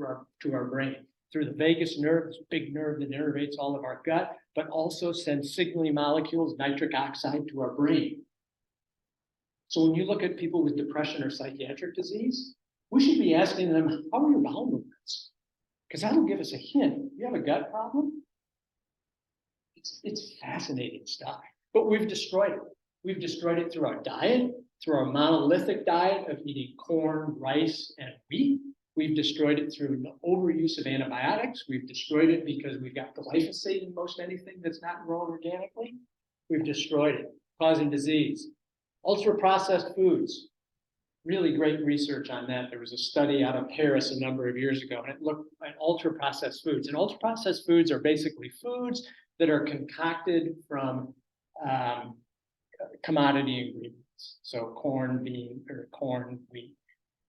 to our brain through the vagus nerve, this big nerve that innervates all of our gut, but also sends signaling molecules, nitric oxide, to our brain. So when you look at people with depression or psychiatric disease, we should be asking them, how are your bowel movements? Because that'll give us a hint. You have a gut problem? It's fascinating stuff. But we've destroyed it. We've destroyed it through our diet, through our monolithic diet of eating corn, rice, and wheat. We've destroyed it through the overuse of antibiotics. We've destroyed it because we've got glyphosate in most anything that's not grown organically. We've destroyed it, causing disease. Ultra-processed foods. Really great research on that. There was a study out of Paris a number of years ago, and it looked at ultra-processed foods. And ultra-processed foods are basically foods that are concocted from commodity ingredients. So corn, wheat,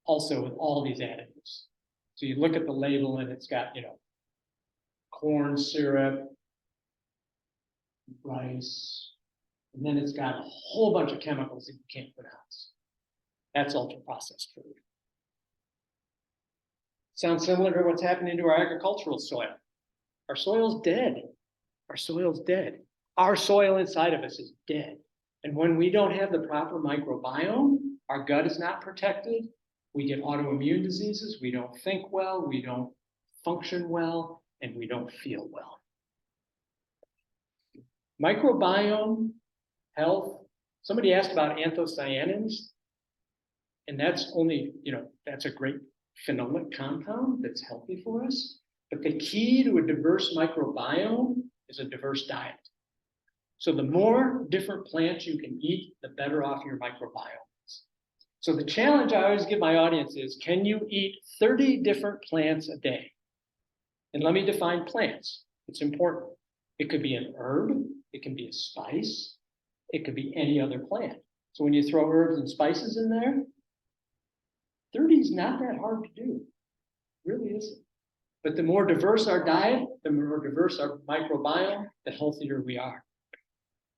also with all these additives. So you look at the label and it's got, corn syrup, rice, and then it's got a whole bunch of chemicals that you can't pronounce. That's ultra-processed food. Sounds similar to what's happening to our agricultural soil. Our soil's dead. Our soil's dead. Our soil inside of us is dead. And when we don't have the proper microbiome, our gut is not protected, we get autoimmune diseases, we don't think well, we don't function well, and we don't feel well. Microbiome health, somebody asked about anthocyanins, and that's only, that's a great phenolic compound that's healthy for us. But the key to a diverse microbiome is a diverse diet. So the more different plants you can eat, the better off your microbiome is. So the challenge I always give my audience is, can you eat 30 different plants a day? And let me define plants. It's important. It could be an herb, it can be a spice, it could be any other plant. So when you throw herbs and spices in there, 30 is not that hard to do. It really isn't. But the more diverse our diet, the more diverse our microbiome, the healthier we are.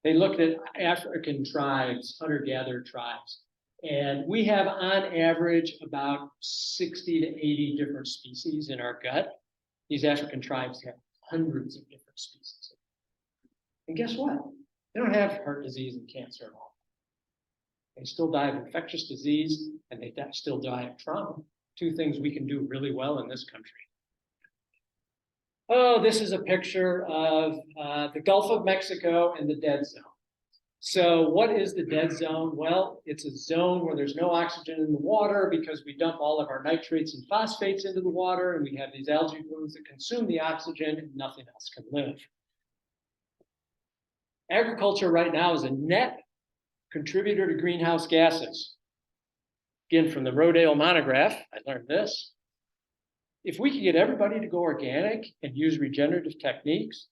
They looked at African tribes, hunter-gatherer tribes, and we have on average about 60 to 80 different species in our gut. These African tribes have hundreds of different species. And guess what? They don't have heart disease and cancer at all. They still die of infectious disease, and they still die of trauma. Two things we can do really well in this country. Oh, this is a picture of the Gulf of Mexico and the dead zone. So what is the dead zone? Well, it's a zone where there's no oxygen in the water because we dump all of our nitrates and phosphates into the water, and we have these algae blooms that consume the oxygen and nothing else can live. Agriculture right now is a net contributor to greenhouse gases. Again, from the Rodale monograph, I learned this. If we could get everybody to go organic and use regenerative techniques,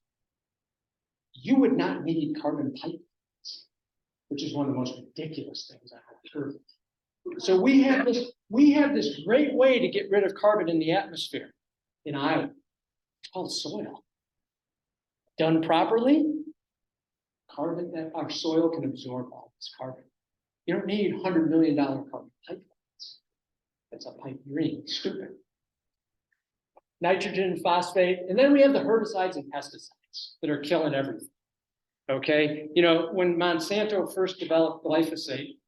you would not need carbon pipelines, which is one of the most ridiculous things I've heard. So we have this great way to get rid of carbon in the atmosphere in Iowa. It's called soil. Done properly, our soil can absorb all this carbon. You don't need $100 million carbon pipelines. That's a pipe dream. Stupid. Nitrogen and phosphate, and then we have the herbicides and pesticides that are killing everything. Okay, you know, when Monsanto first developed glyphosate,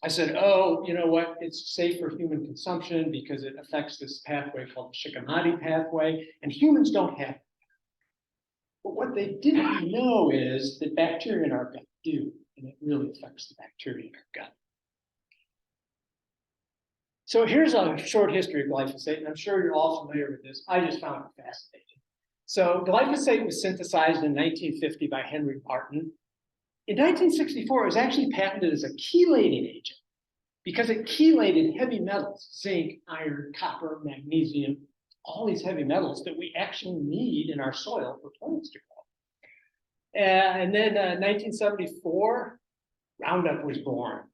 I said, oh, you know what, it's safe for human consumption because it affects this pathway called the Shikimati pathway, and humans don't have it. But what they didn't know is that bacteria in our gut do, and it really affects the bacteria in our gut. So here's a short history of glyphosate, and I'm sure you're all familiar with this. I just found it fascinating. So glyphosate was synthesized in 1950 by Henry Martin. In 1964, it was actually patented as a chelating agent because it chelated heavy metals, zinc, iron, copper, magnesium, all these heavy metals that we actually need in our soil for plants to grow. And then 1974, Roundup was born.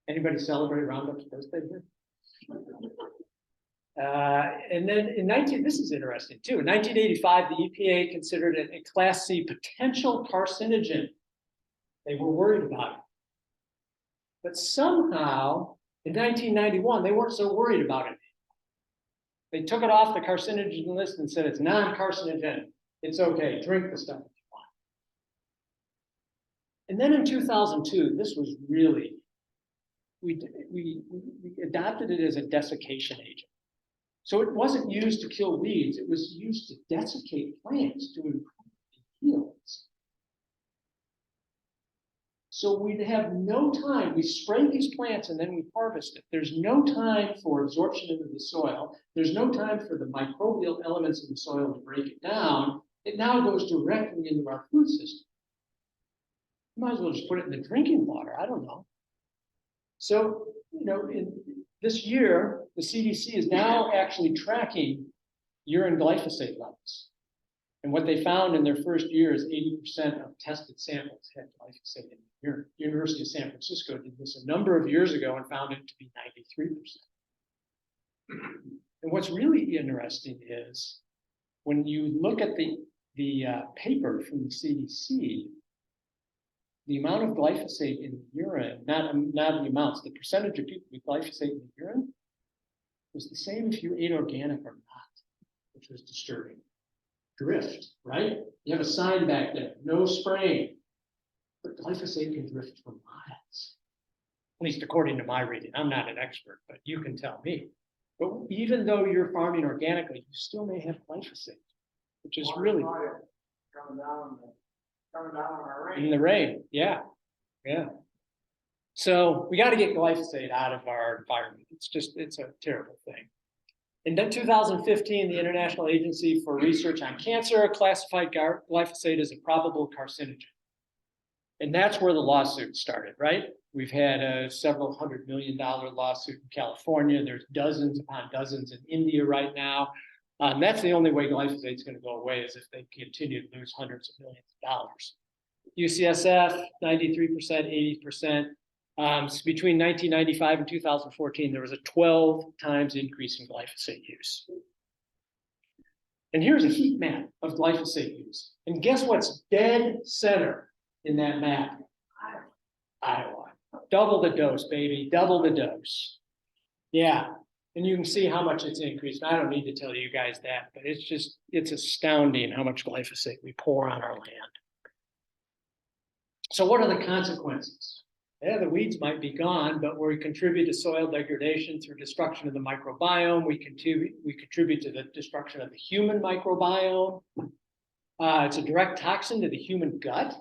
Anybody celebrate Roundup's birthday here? And then this is interesting too. In 1985, the EPA considered it a Class C potential carcinogen. They were worried about it. But somehow, in 1991, they weren't so worried about it. They took it off the carcinogen list and said it's non-carcinogenic. It's okay, drink the stuff if you want. And then in 2002, this was really, we adopted it as a desiccation agent. So it wasn't used to kill weeds, it was used to desiccate plants to improve the yields. So we'd have no time, we spray these plants and then we harvest it. There's no time for absorption into the soil. There's no time for the microbial elements in the soil to break it down. It now goes directly into our food system. You might as well just put it in the drinking water, I don't know. So, you know, in this year, the CDC is now actually tracking urine glyphosate levels. And what they found in their first year is 80% of tested samples had glyphosate in the urine. University of San Francisco did this a number of years ago and found it to be 93%. And what's really interesting is when you look at the paper from the CDC, the amount of glyphosate in the urine, not the amounts, the percentage of people with glyphosate in the urine was the same if you ate organic or not, which was disturbing. Drift, right? You have a sign back there, no spraying. But glyphosate can drift for miles, at least according to my reading. I'm not an expert, but you can tell me. But even though you're farming organically, you still may have glyphosate, which is really coming down on our rain. in the rain. Yeah. So we got to get glyphosate out of our environment. It's a terrible thing. In 2015, the International Agency for Research on Cancer classified glyphosate as a probable carcinogen. And that's where the lawsuit started, right? We've had a several $100 million lawsuit in California. There's dozens upon dozens in India right now. That's the only way glyphosate is going to go away, is if they continue to lose hundreds of millions of dollars. UCSF, 93%, 80%. Between 1995 and 2014, there was a 12 times increase in glyphosate use. And here's a heat map of glyphosate use. And guess what's dead center in that map? Iowa. Double the dose, baby, double the dose. Yeah, and you can see how much it's increased. I don't need to tell you guys that, but it's astounding how much glyphosate we pour on our land. So what are the consequences? Yeah, the weeds might be gone, but we contribute to soil degradation through destruction of the microbiome. We contribute to the destruction of the human microbiome. It's a direct toxin to the human gut.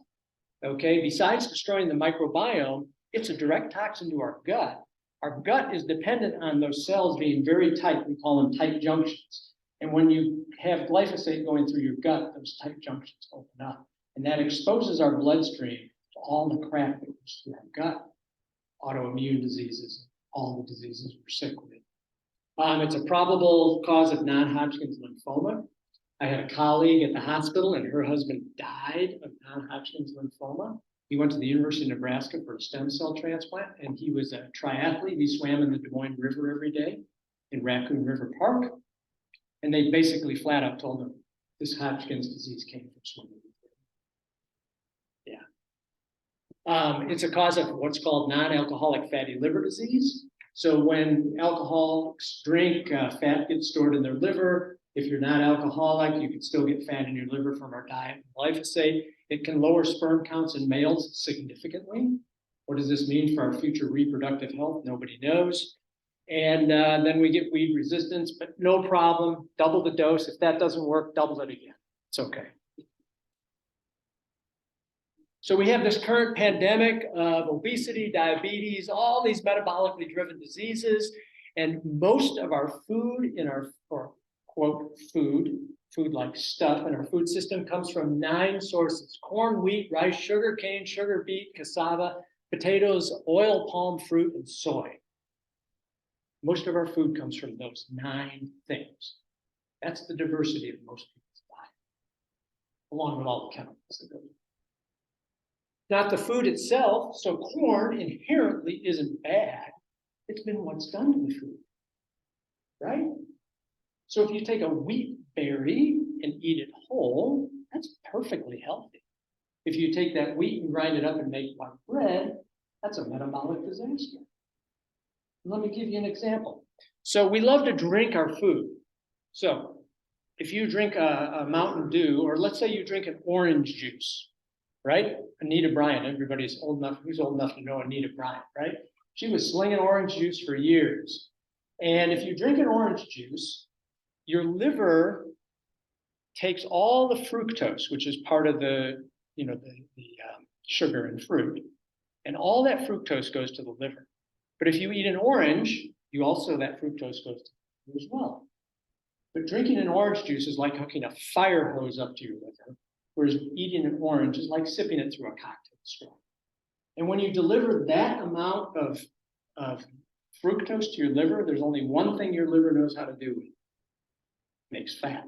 Okay, besides destroying the microbiome, it's a direct toxin to our gut. Our gut is dependent on those cells being very tight. We call them tight junctions. And when you have glyphosate going through your gut, those tight junctions open up. And that exposes our bloodstream to all the crap that goes through our gut. Autoimmune diseases, all the diseases we're sick with. It's a probable cause of non-Hodgkin's lymphoma. I had a colleague at the hospital and her husband died of non-Hodgkin's lymphoma. He went to the University of Nebraska for a stem cell transplant, and he was a triathlete. He swam in the Des Moines River every day in Raccoon River Park. And they basically flat out told him this Hodgkin's disease came from swimming. Yeah. It's a cause of what's called non-alcoholic fatty liver disease. So when alcoholics drink, fat gets stored in their liver. If you're not alcoholic, you can still get fat in your liver from our diet and glyphosate. It can lower sperm counts in males significantly. What does this mean for our future reproductive health? Nobody knows. And then we get weed resistance, but no problem. Double the dose. If that doesn't work, double it again. It's okay. So we have this current pandemic of obesity, diabetes, all these metabolically driven diseases, and most of our food in our, or quote, food-like stuff in our food system comes from 9 sources: corn, wheat, rice, sugar cane, sugar beet, cassava, potatoes, oil, palm fruit, and soy. Most of our food comes from those 9 things. That's the diversity of most people's diet, along with all the chemicals that go with it. Not the food itself, so corn inherently isn't bad. It's been what's done to the food, right? So if you take a wheat berry and eat it whole, that's perfectly healthy. If you take that wheat and grind it up and make white bread, that's a metabolic disaster. Let me give you an example. So we love to drink our food. So if you drink a Mountain Dew, or let's say you drink an orange juice, right? Anita Bryant, everybody's old enough, who's old enough to know Anita Bryant, right? She was slinging orange juice for years. And if you drink an orange juice, your liver takes all the fructose, which is part of the, sugar in fruit, and all that fructose goes to the liver. But if you eat an orange, that fructose goes to the liver as well. But drinking an orange juice is like hooking a fire hose up to your liver, whereas eating an orange is like sipping it through a cocktail straw. And when you deliver that amount of fructose to your liver, there's only one thing your liver knows how to do with it. It makes fat.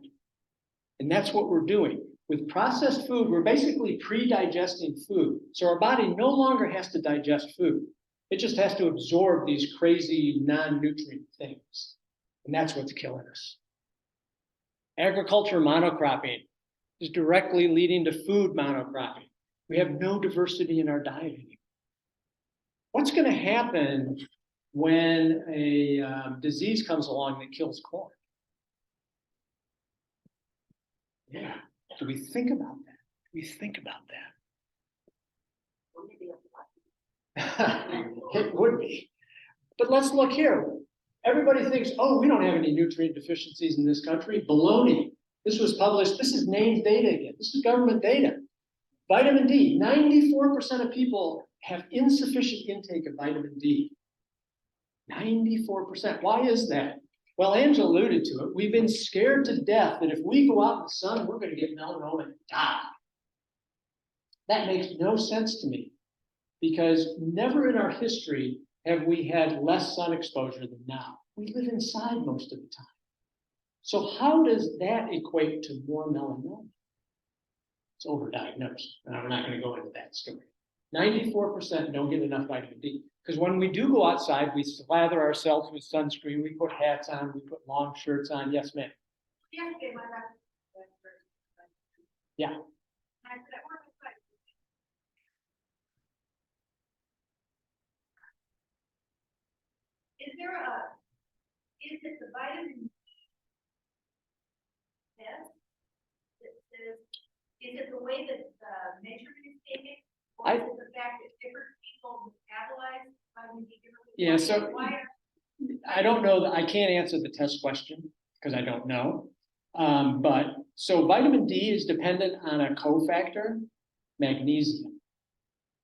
And that's what we're doing. With processed food, we're basically pre-digesting food. So our body no longer has to digest food. It just has to absorb these crazy non-nutrient things. And that's what's killing us. Agriculture monocropping is directly leading to food monocropping. We have no diversity in our diet anymore. What's going to happen when a disease comes along that kills corn? Yeah. Do we think about that? Do we think about that? It would be. But let's look here. Everybody thinks, oh, we don't have any nutrient deficiencies in this country. Baloney. This was published. This is named data again. This is government data. Vitamin D. 94% of people have insufficient intake of vitamin D. 94%. Why is that? Well, Angela alluded to it. We've been scared to death that if we go out in the sun, we're going to get melanoma and die. That makes no sense to me because never in our history have we had less sun exposure than now. We live inside most of the time. So how does that equate to more melanoma? It's overdiagnosed, and I'm not going to go into that story. 94% don't get enough vitamin D. Because when we do go outside, we slather ourselves with sunscreen, we put hats on, we put long shirts on. Yes, ma'am. Yesterday, my doctor. Yeah. I said, I work with vitamin D. Is it the vitamin test that says, is it the way that the measurement is taken? Or is it the fact that different people metabolize vitamin D differently? Yeah, so Why I don't know that I can't answer the test question because I don't know. But so vitamin D is dependent on a cofactor, magnesium.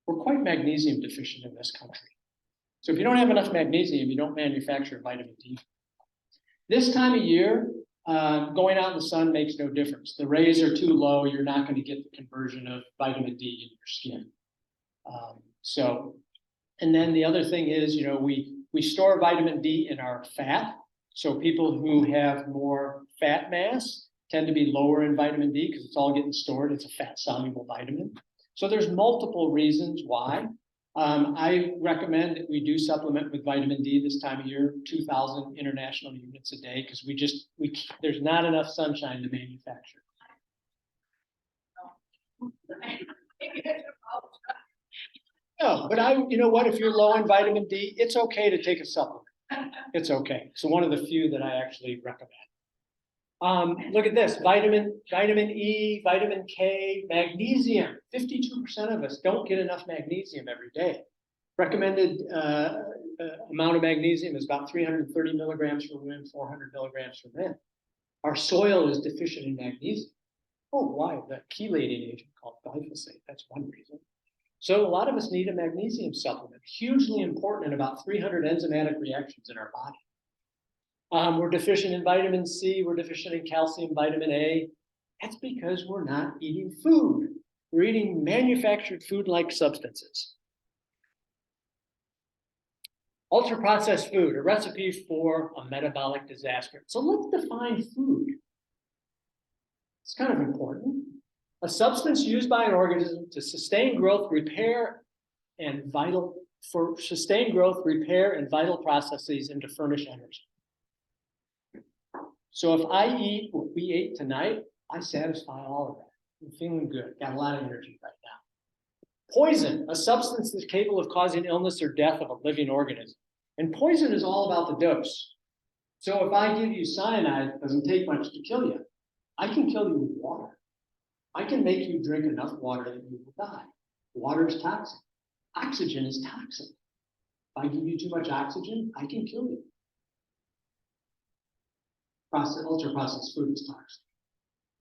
We're quite magnesium deficient in this country. So if you don't have enough magnesium, you don't manufacture vitamin D. This time of year, going out in the sun makes no difference. The rays are too low, you're not going to get the conversion of vitamin D in your skin. And then the other thing is, you know, we store vitamin D in our fat. So people who have more fat mass tend to be lower in vitamin D because it's all getting stored. It's a fat soluble vitamin. So there's multiple reasons why. I recommend that we do supplement with vitamin D this time of year, 2,000 international units a day, because there's not enough sunshine to manufacture. No, but you know what? If you're low in vitamin D, it's okay to take a supplement. It's okay. So one of the few that I actually recommend. Look at this, vitamin E, vitamin K, magnesium. 52% of us don't get enough magnesium every day. Recommended amount of magnesium is about 330 milligrams for women, 400 milligrams for men. Our soil is deficient in magnesium. Oh, why? The chelating agent called glyphosate, that's one reason. So a lot of us need a magnesium supplement, hugely important in about 300 enzymatic reactions in our body. We're deficient in vitamin C, we're deficient in calcium, vitamin A. That's because we're not eating food. We're eating manufactured food-like substances. Ultra-processed food, a recipe for a metabolic disaster. So let's define food. It's kind of important. A substance used by an organism to sustain growth, repair, and vital processes and to furnish energy. So if I eat what we ate tonight, I satisfy all of that. I'm feeling good, got a lot of energy right now. Poison, a substance that's capable of causing illness or death of a living organism. And poison is all about the dose. So if I give you cyanide, it doesn't take much to kill you. I can kill you with water. I can make you drink enough water that you will die. Water is toxic. Oxygen is toxic. If I give you too much oxygen, I can kill you. Ultra-processed food is toxic.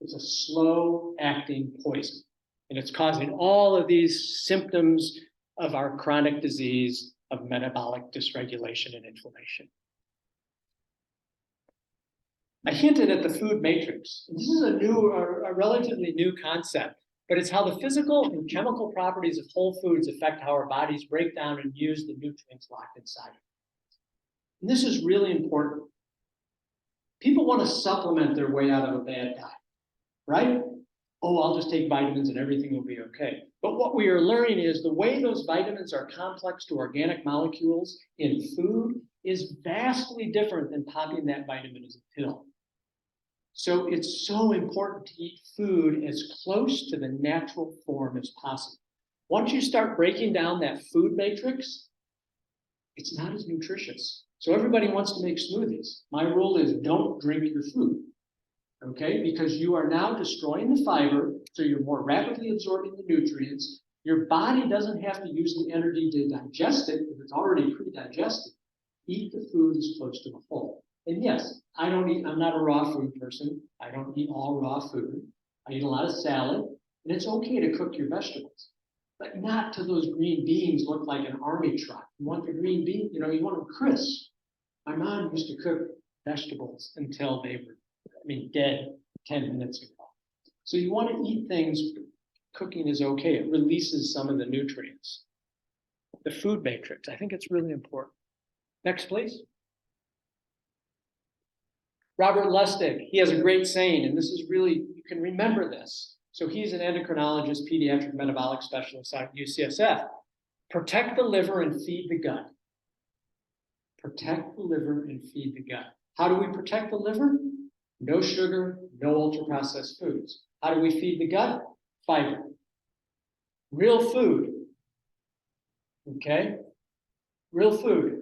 It's a slow-acting poison, and it's causing all of these symptoms of our chronic disease of metabolic dysregulation and inflammation. I hinted at the food matrix. This is a relatively new concept, but it's how the physical and chemical properties of whole foods affect how our bodies break down and use the nutrients locked inside. And this is really important. People want to supplement their way out of a bad diet, right? Oh, I'll just take vitamins and everything will be okay. But what we are learning is the way those vitamins are complex to organic molecules in food is vastly different than popping that vitamin as a pill. So it's so important to eat food as close to the natural form as possible. Once you start breaking down that food matrix, it's not as nutritious. So everybody wants to make smoothies. My rule is don't drink your food, okay? Because you are now destroying the fiber, so you're more rapidly absorbing the nutrients. Your body doesn't have to use the energy to digest it because it's already pre-digested. Eat the food as close to the whole. And yes, I'm not a raw food person. I don't eat all raw food. I eat a lot of salad, and it's okay to cook your vegetables, but not to those green beans look like an army truck. You want the green bean, you want them crisp. My mom used to cook vegetables until they were, dead 10 minutes ago. So you want to eat things, cooking is okay. It releases some of the nutrients. The food matrix, I think it's really important. Next, please. Robert Lustig, he has a great saying, and this is really, you can remember this. So he's an endocrinologist, pediatric metabolic specialist at UCSF. Protect the liver and feed the gut. Protect the liver and feed the gut. How do we protect the liver? No sugar, no ultra-processed foods. How do we feed the gut? Fiber. Real food. Okay? Real food.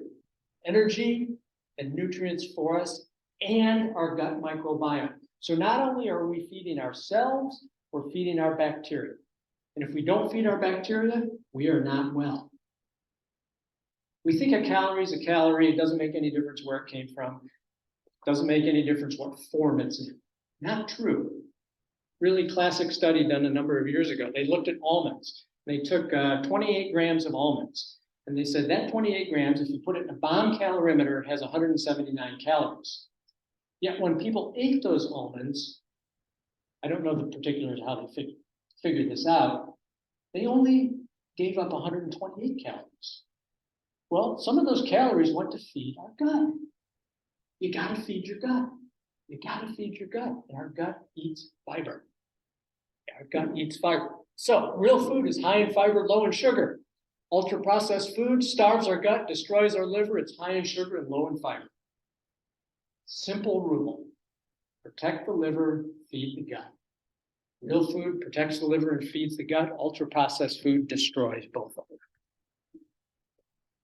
Energy and nutrients for us and our gut microbiome. So not only are we feeding ourselves, we're feeding our bacteria. And if we don't feed our bacteria, we are not well. We think a calorie is a calorie. It doesn't make any difference where it came from. It doesn't make any difference what form it's in. Not true. Really classic study done a number of years ago. They looked at almonds. They took 28 grams of almonds. And they said that 28 grams, if you put it in a bomb calorimeter, has 179 calories. Yet when people ate those almonds, I don't know the particulars how they figured this out, they only gave up 128 calories. Well, some of those calories went to feed our gut. You gotta feed your gut. You gotta feed your gut. And our gut eats fiber. Our gut eats fiber. So real food is high in fiber, low in sugar. Ultra-processed food starves our gut, destroys our liver. It's high in sugar and low in fiber. Simple rule. Protect the liver, feed the gut. Real food protects the liver and feeds the gut. Ultra-processed food destroys both of them.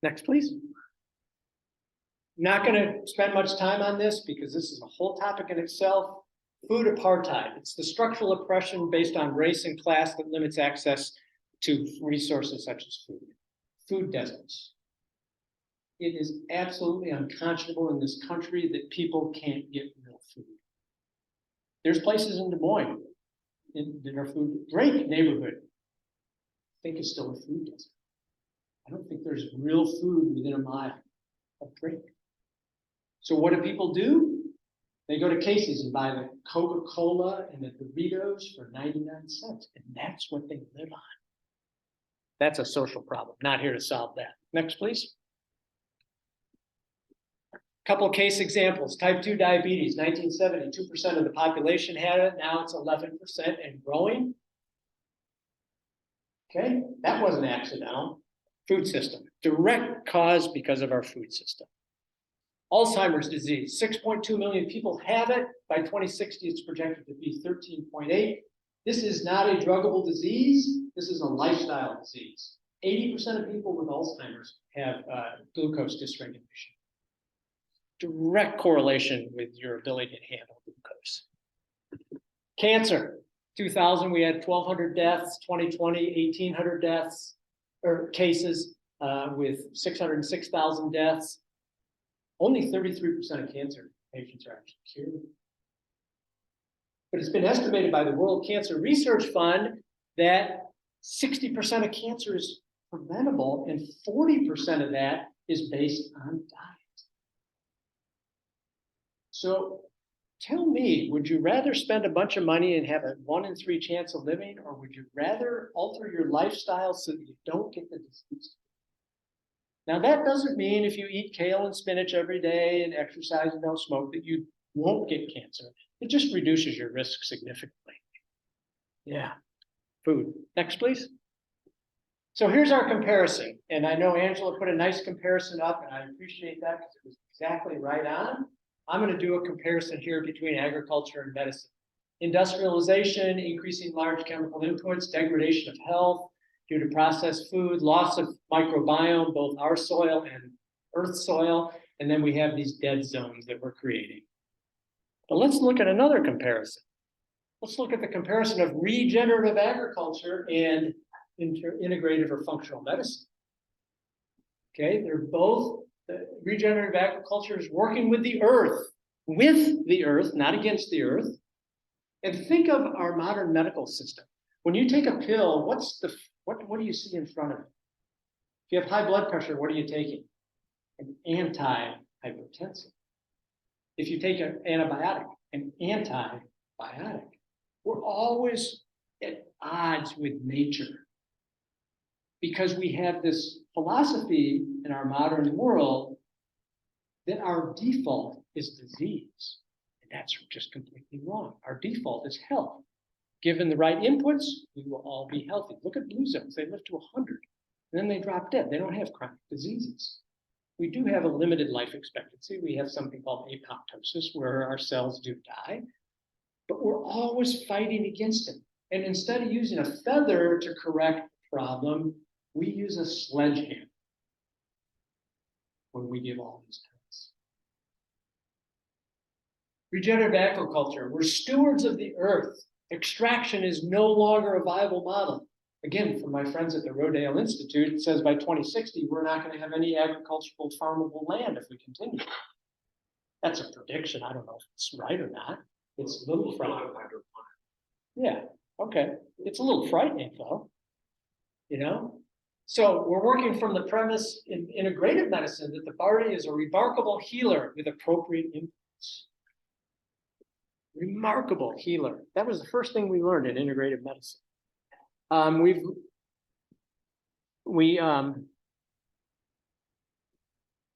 Next, please. Not going to spend much time on this because this is a whole topic in itself. Food apartheid. It's the structural oppression based on race and class that limits access to resources such as food. Food deserts. It is absolutely unconscionable in this country that people can't get real food. There's places in Des Moines that are food. Drake neighborhood, I think, is still a food desert. I don't think there's real food within a mile of Drake. So what do people do? They go to Casey's and buy the Coca-Cola and the Doritos for 99 cents. And that's what they live on. That's a social problem. Not here to solve that. Next, please. Couple case examples. Type 2 diabetes, 1970, 2% of the population had it. Now it's 11% and growing. Okay, that wasn't accidental. Food system. Direct cause because of our food system. Alzheimer's disease, 6.2 million people have it. By 2060, it's projected to be 13.8. This is not a druggable disease. This is a lifestyle disease. 80% of people with Alzheimer's have glucose dysregulation. Direct correlation with your ability to handle glucose. Cancer, 2000, we had 1,200 deaths. 2020, 1,800 deaths or cases with 606,000 deaths. Only 33% of cancer patients are actually cured. But it's been estimated by the World Cancer Research Fund that 60% of cancer is preventable and 40% of that is based on diet. So tell me, would you rather spend a bunch of money and have a 1 in 3 chance of living, or would you rather alter your lifestyle so that you don't get the disease? Now, that doesn't mean if you eat kale and spinach every day and exercise and don't smoke that you won't get cancer. It just reduces your risk significantly. Yeah, food. Next, please. So here's our comparison. And I know Angela put a nice comparison up, and I appreciate that because it was exactly right on. I'm going to do a comparison here between agriculture and medicine. Industrialization, increasing large chemical inputs, degradation of health due to processed food, loss of microbiome, both our soil and earth soil, and then we have these dead zones that we're creating. But let's look at another comparison. Let's look at the comparison of regenerative agriculture and integrative or functional medicine. Okay, they're both, regenerative agriculture is working with the earth, not against the earth. And think of our modern medical system. When you take a pill, what do you see in front of it? If you have high blood pressure, what are you taking? An anti-hypertensive. If you take an antibiotic, we're always at odds with nature. Because we have this philosophy in our modern world that our default is disease. And that's just completely wrong. Our default is health. Given the right inputs, we will all be healthy. Look at blue zones. They live to 100. And then they drop dead. They don't have chronic diseases. We do have a limited life expectancy. We have something called apoptosis, where our cells do die. But we're always fighting against it. And instead of using a feather to correct the problem, we use a sledgehammer when we give all these pills. Regenerative agriculture, we're stewards of the earth. Extraction is no longer a viable model. Again, from my friends at the Rodale Institute, it says by 2060, we're not going to have any agricultural farmable land if we continue. That's a prediction. I don't know if it's right or not. It's a little frightening. Yeah, okay. It's a little frightening, though. You know? So we're working from the premise in integrative medicine that the body is a remarkable healer with appropriate inputs. Remarkable healer. That was the first thing we learned in integrative medicine.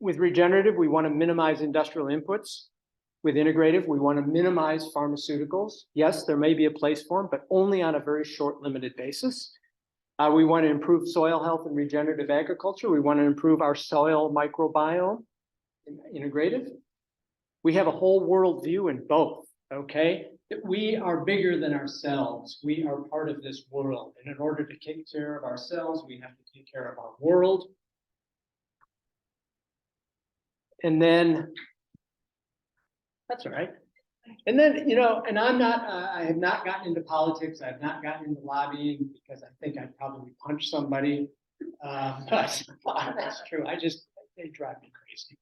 With regenerative, we want to minimize industrial inputs. With integrative, we want to minimize pharmaceuticals. Yes, there may be a place for them, but only on a very short, limited basis. We want to improve soil health and regenerative agriculture. We want to improve our soil microbiome in integrative. We have a whole world view in both, okay? That we are bigger than ourselves. We are part of this world. And in order to take care of ourselves, we have to take care of our world. And then, that's all right. And then, you know, and I have not gotten into politics. I've not gotten into lobbying because I think I'd probably punch somebody. But that's true. They drive me crazy.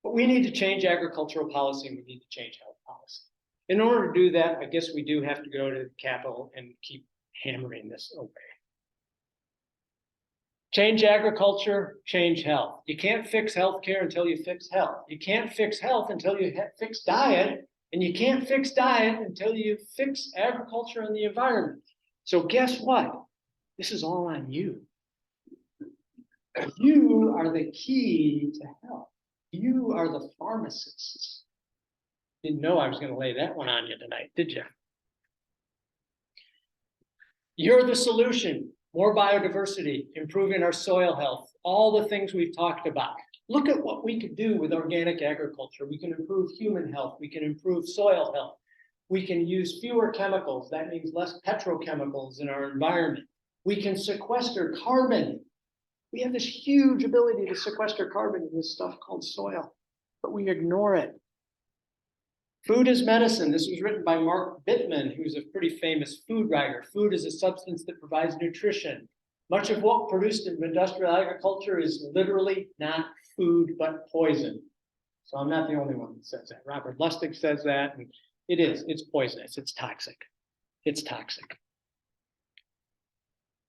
But we need to change agricultural policy and we need to change health policy. In order to do that, I guess we do have to go to the Capitol and keep hammering this away. Change agriculture, change health. You can't fix healthcare until you fix health. You can't fix health until you fix diet. And you can't fix diet until you fix agriculture and the environment. So guess what? This is all on you. You are the key to health. You are the pharmacists. Didn't know I was going to lay that one on you tonight, did you? You're the solution. More biodiversity, improving our soil health, all the things we've talked about. Look at what we could do with organic agriculture. We can improve human health. We can improve soil health. We can use fewer chemicals. That means less petrochemicals in our environment. We can sequester carbon. We have this huge ability to sequester carbon in this stuff called soil, but we ignore it. Food is medicine. This was written by Mark Bittman, who's a pretty famous food writer. Food is a substance that provides nutrition. Much of what produced in industrial agriculture is literally not food, but poison. So I'm not the only one that says that. Robert Lustig says that, and it's poisonous, it's toxic. It's toxic.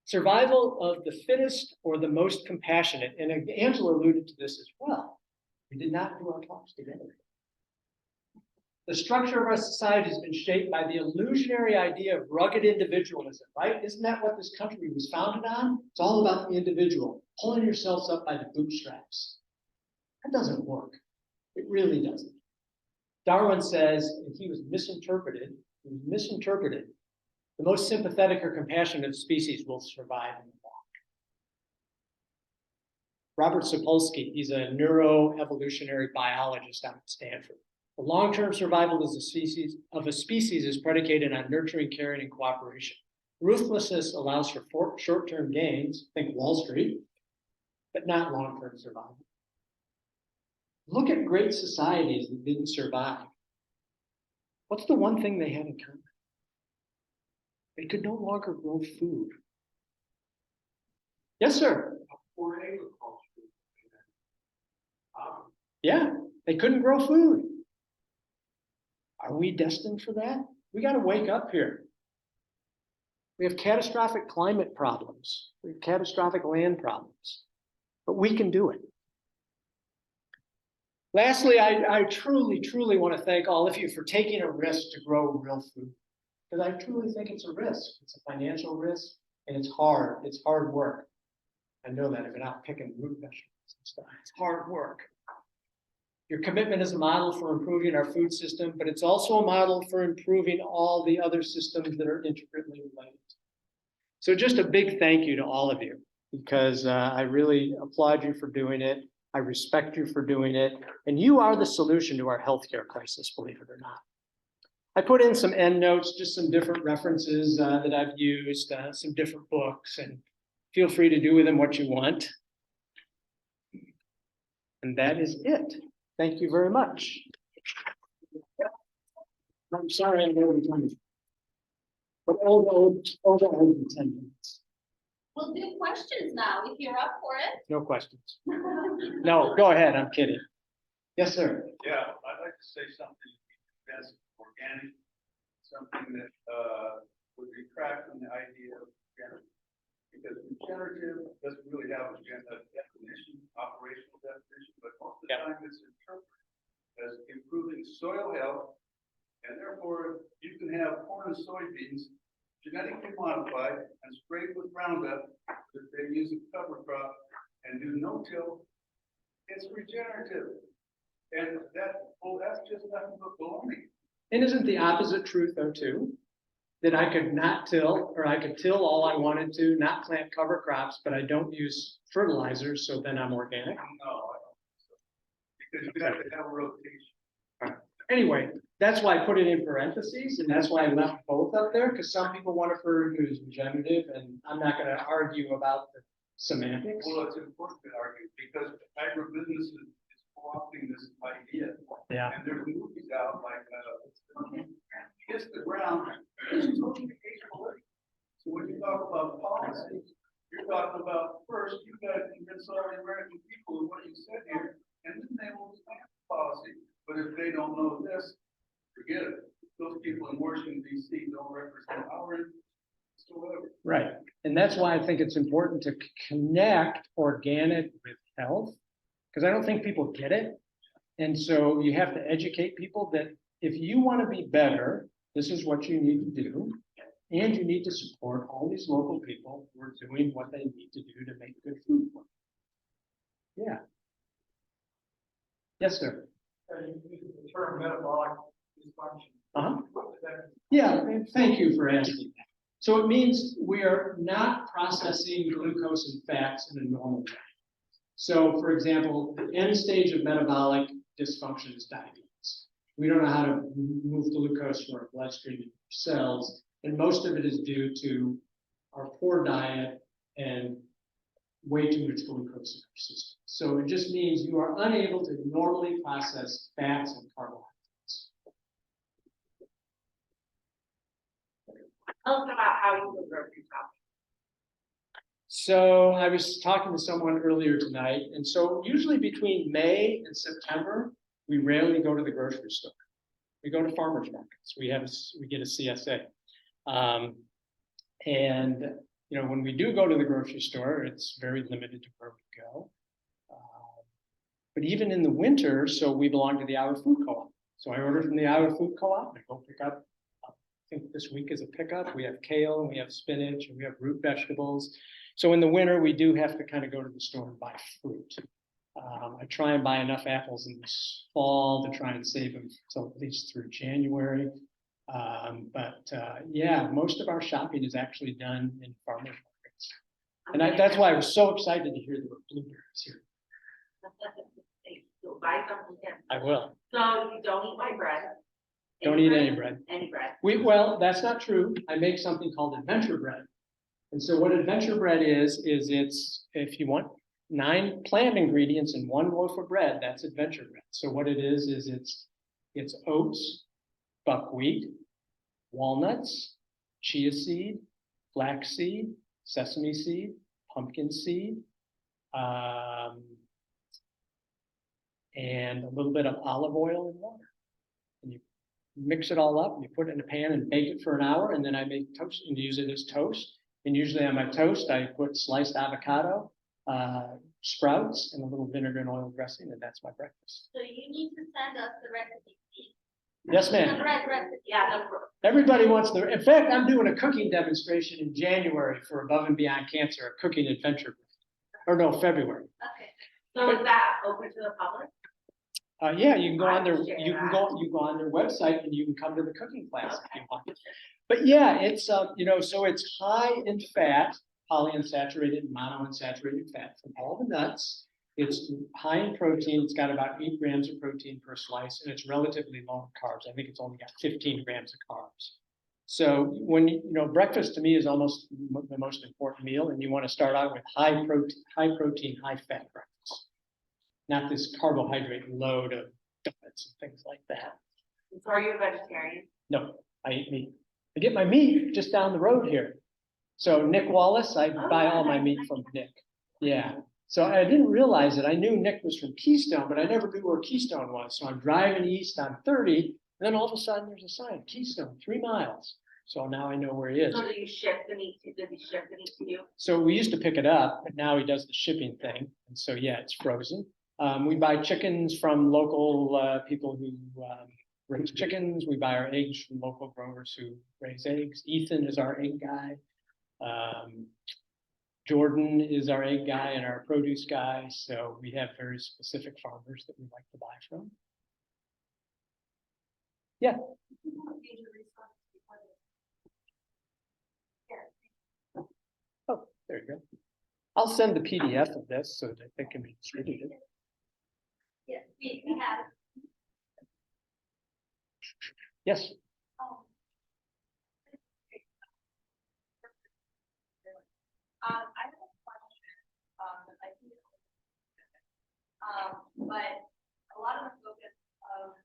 Survival of the fittest or the most compassionate, and Angela alluded to this as well. We did not do our talks together. The structure of our society has been shaped by the illusionary idea of rugged individualism, right? Isn't that what this country was founded on? It's all about the individual, pulling yourselves up by the bootstraps. That doesn't work. It really doesn't. Darwin says, and he was misinterpreted, the most sympathetic or compassionate species will survive in the long. Robert Sapolsky, he's a neuroevolutionary biologist out at Stanford. The long-term survival of a species is predicated on nurturing, caring, and cooperation. Ruthlessness allows for short-term gains, think Wall Street, but not long-term survival. Look at great societies that didn't survive. What's the one thing they had in common? They could no longer grow food. Yes, sir. For agriculture. Yeah, they couldn't grow food. Are we destined for that? We got to wake up here. We have catastrophic climate problems. We have catastrophic land problems. But we can do it. Lastly, I truly want to thank all of you for taking a risk to grow real food. Because I truly think it's a risk. It's a financial risk, and it's hard. It's hard work. I know that if you're not picking root vegetables and stuff, it's hard work. Your commitment is a model for improving our food system, but it's also a model for improving all the other systems that are intricately related. So just a big thank you to all of you, because I really applaud you for doing it. I respect you for doing it. And you are the solution to our healthcare crisis, believe it or not. I put in some end notes, just some different references that I've used, some different books, and feel free to do with them what you want. And that is it. Thank you very much. I'm sorry I'm over time. But over 10 minutes. We'll do questions now, if you're up for it. No questions. No, go ahead. I'm kidding. Yes, sir. Yeah, I'd like to say something that's organic, something that would retract from the idea of regenerative. Because regenerative doesn't really have a definition, operational definition, but most of the time it's interpreted as improving soil health. And therefore, you can have corn and soybeans genetically modified and sprayed with Roundup if they use a cover crop and do no-till. It's regenerative. And that's just nothing but baloney. And isn't the opposite truth though too? That I could not till, or I could till all I wanted to, not plant cover crops, but I don't use fertilizers, so then I'm organic. No, I don't think so. Because you have to have a rotation. Anyway, that's why I put it in parentheses, and that's why I left both up there, because some people want to refer to it as regenerative, and I'm not going to argue about the semantics. Well, it's important to argue because agribusiness is co-opting this idea. Yeah. And there's movies out like Kiss the Ground. It's totally apolitical. So when you talk about policy, you're talking about first you got to convince all the American people of what you said here, and then they will stand for policy. But if they don't know this, forget it. Those people in Washington, D.C. don't represent our interests whatsoever. Right. And that's why I think it's important to connect organic with health, because I don't think people get it. And so you have to educate people that if you want to be better, this is what you need to do. And you need to support all these local people who are doing what they need to do to make good food for you. Yeah. Yes, sir. You use the term metabolic dysfunction. Uh-huh. What does that mean? Yeah, and thank you for asking that. So it means we are not processing glucose and fats in a normal way. So for example, the end stage of metabolic dysfunction is diabetes. We don't know how to move glucose from our bloodstream into cells, and most of it is due to our poor diet and way too much glucose in our system. So it just means you are unable to normally process fats and carbohydrates. Tell us about how you will grocery shopping. So I was talking to someone earlier tonight, and so usually between May and September, we rarely go to the grocery store. We go to farmers markets. We get a CSA, and you know, when we do go to the grocery store, it's very limited to where we go. But even in the winter, so we belong to the IOA Food Co-op. So I order from the IOA Food Co-op. I go pick up. I think this week is a pickup. We have kale, and we have spinach, and we have root vegetables. So in the winter, we do have to kind of go to the store and buy fruit. I try and buy enough apples in the fall to try and save them till at least through January. Yeah, most of our shopping is actually done in farmers markets. And that's why I was so excited to hear there were blueberries here. You'll buy something again. I will. So you don't eat white bread. Don't eat any bread. Any bread. Well, that's not true. I make something called adventure bread. And so what adventure bread is it's, if you want 9 plant ingredients in 1 loaf of bread, that's adventure bread. So what it is it's oats, buckwheat, walnuts, chia seed, flaxseed, sesame seed, pumpkin seed, and a little bit of olive oil and water. And you mix it all up, and you put it in a pan and bake it for an hour, and then I make toast and use it as toast. And usually on my toast, I put sliced avocado sprouts and a little vinegar and oil dressing, and that's my breakfast. So you need to send us the recipe. Yes, The ma'am. bread recipe. Yeah. Everybody wants in fact, I'm doing a cooking demonstration in January for Above and Beyond Cancer, a cooking adventure. Or no, February. Okay. So is that open to the public? Yeah, you can go on their, Share you can that. go on their website and you can come to the cooking class if you want. But yeah, it's, you know, so it's high in fat, polyunsaturated, monounsaturated fat from all the nuts. It's high in protein. It's got about 8 grams of protein per slice, and it's relatively low in carbs. I think it's only got 15 grams of carbs. So when, you know, breakfast to me is almost the most important meal, and you want to start out with high protein, high fat breakfast. Not this carbohydrate load of donuts and things like that. So are you a vegetarian? No, I eat meat. I get my meat just down the road here. So Nick Wallace, I buy all my meat from Nick. Yeah. So I didn't realize it. I knew Nick was from Keystone, but I never knew where Keystone was. So I'm driving east on 30, and then all of a sudden there's a sign, Keystone, 3 miles. So now I know where he is. So do you ship the meat to, does he ship the meat to you? So we used to pick it up, but now he does the shipping thing. And so, yeah, it's frozen. We buy chickens from local people who raise chickens. We buy our eggs from local growers who raise eggs. Ethan is our egg guy. Jordan is our egg guy and our produce guy. So we have very specific farmers that we like to buy from. Yeah. Oh, there you go. I'll send the PDF of this so that it can be distributed. Yes, we have. Yes. I have a question, that I think, but a lot of the focus of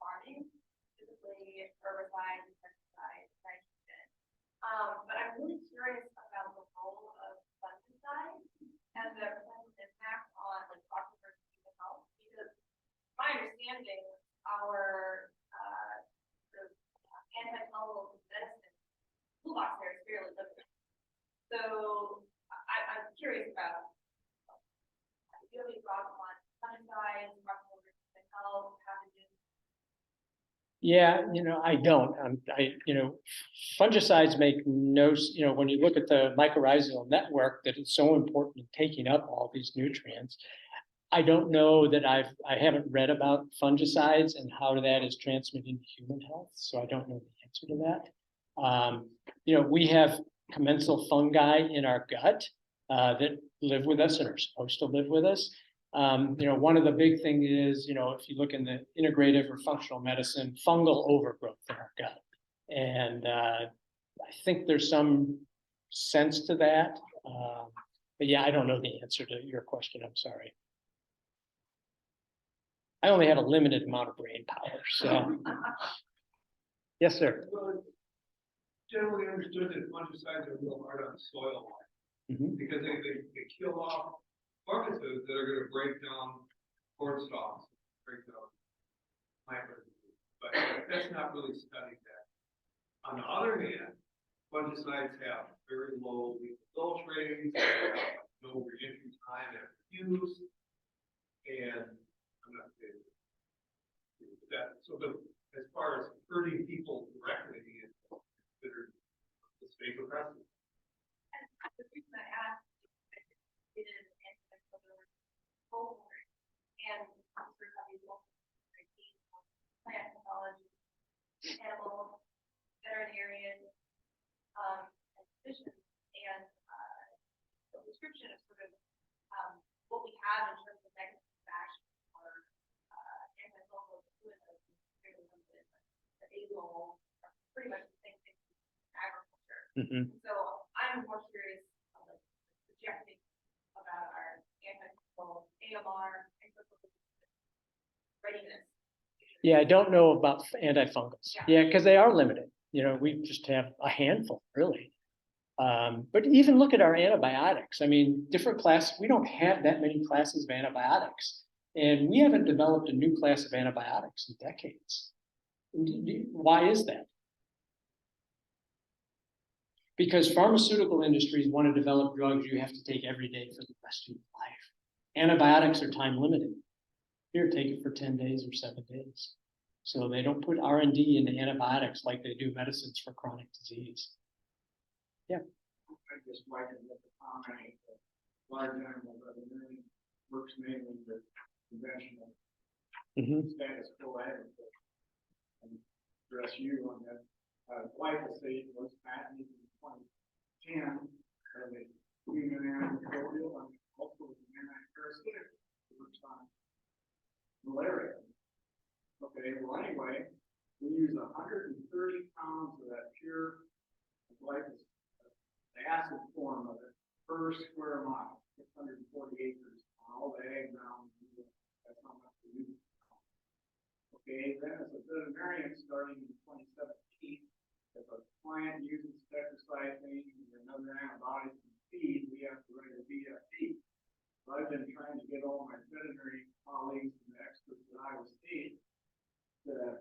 farming, typically herbicides, pesticides, nitrogen. But I'm really curious about the role of fungicides and their potential impact on like crop versus human health, because my understanding, our sort of antifungal medicine toolbox there is fairly limited. So I'm curious about, do you have any thoughts on fungicides, crop versus human health, pathogens? Yeah, you know, I don't. You know, fungicides make no, you know, when you look at the mycorrhizal network that is so important in taking up all these nutrients, I don't know that I haven't read about fungicides and how that is transmitting to human health. So I don't know the answer to that. You know, we have commensal fungi in our gut that live with us and are supposed to live with us. You know, one of the big things is, you know, if you look in the integrative or functional medicine, fungal overgrowth in our gut. And I think there's some sense to that. But yeah, I don't know the answer to your question. I'm sorry. I only have a limited amount of brain power, so. Yes, sir. Well, generally understood that fungicides are real hard on soil life because they kill off funguses that are going to break down corn stalks, break down plant residues. But that's not really studied that. On the other hand, fungicides have very low lethal dose ratings, no reentry time after use, and I'm not saying that. So as far as hurting people directly, it's considered the state of precedent. And the reason I asked is antifungal and sort of these plant pathology, animal, veterinarian, and physicians, and the description of sort of what we have in terms of mechanisms of action for antifungal fluids is very limited. The azole are pretty much the same thing in agriculture. So I'm more curious about projecting about our antifungal AMR readiness. Yeah, I don't know about antifungals. Yeah, because they are limited. You know, we just have a handful, really. But even look at our antibiotics. I mean, different classes, we don't have that many classes of antibiotics. And we haven't developed a new class of antibiotics in decades. Why is that? Because pharmaceutical industries want to develop drugs you have to take every day for the rest of your life. Antibiotics are time limited. Here, take it for 10 days or 7 days. So they don't put R&D into antibiotics like they do medicines for chronic disease. I just like it with the comment that large animal veterinarian works mainly with conventional status quo agriculture. And address you on that, glyphosate was patented in 2010 as a human antimicrobial and also as an anti-parasitic that works on malaria. Okay, well anyway, we use 130 pounds of that pure glyphosate, the acid form of it, per square mile, 640 acres on all the ag ground. That's how much we use. Okay, then as a veterinarian starting in 2017, if a client uses tetracycline or another antibiotic in feed, we have to write a VFD. So I've been trying to get all my veterinary colleagues and experts at Iowa State that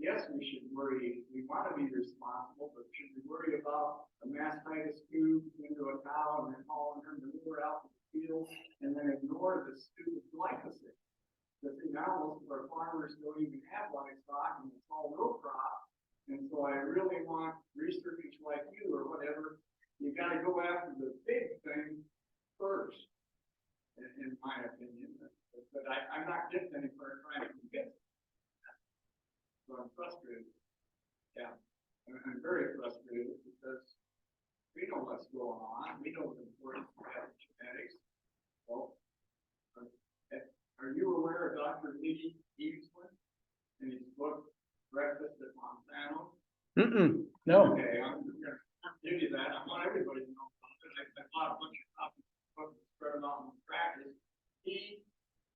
yes, we should worry, we want to be responsible, but should we worry about a mastitis tube into a cow and then hauling her manure out to the field and then ignore the stupid glyphosate? Because now most of our farmers don't even have livestock and it's all row crop. And so I really want researchers like you or whatever, you got to go after the big thing first, in my opinion. But I'm not getting anywhere trying to convince. So I'm frustrated. Yeah, I'm very frustrated because we know what's going on. We know the importance of genetics. Well, are you aware of Dr. Lee Eveslin and his book, Breakfast at Monsanto? No. Okay, I'm going to give you that. I want everybody to know about it. I bought a bunch of copies of the book and spread it out in practice. He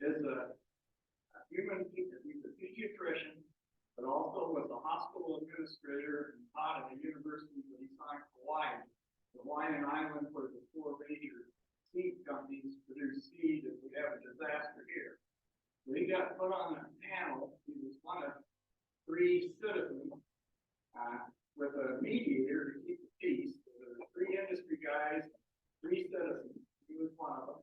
is a human, he's a pediatrician, but also was a hospital administrator and taught at the University of Hawaii. The Hawaiian Island, where the 4 major seed companies produce seed if we have a disaster here. So he got put on a panel. He was one of 3 citizens with a mediator to keep the peace. There were 3 industry guys, 3 citizens. He was one of them.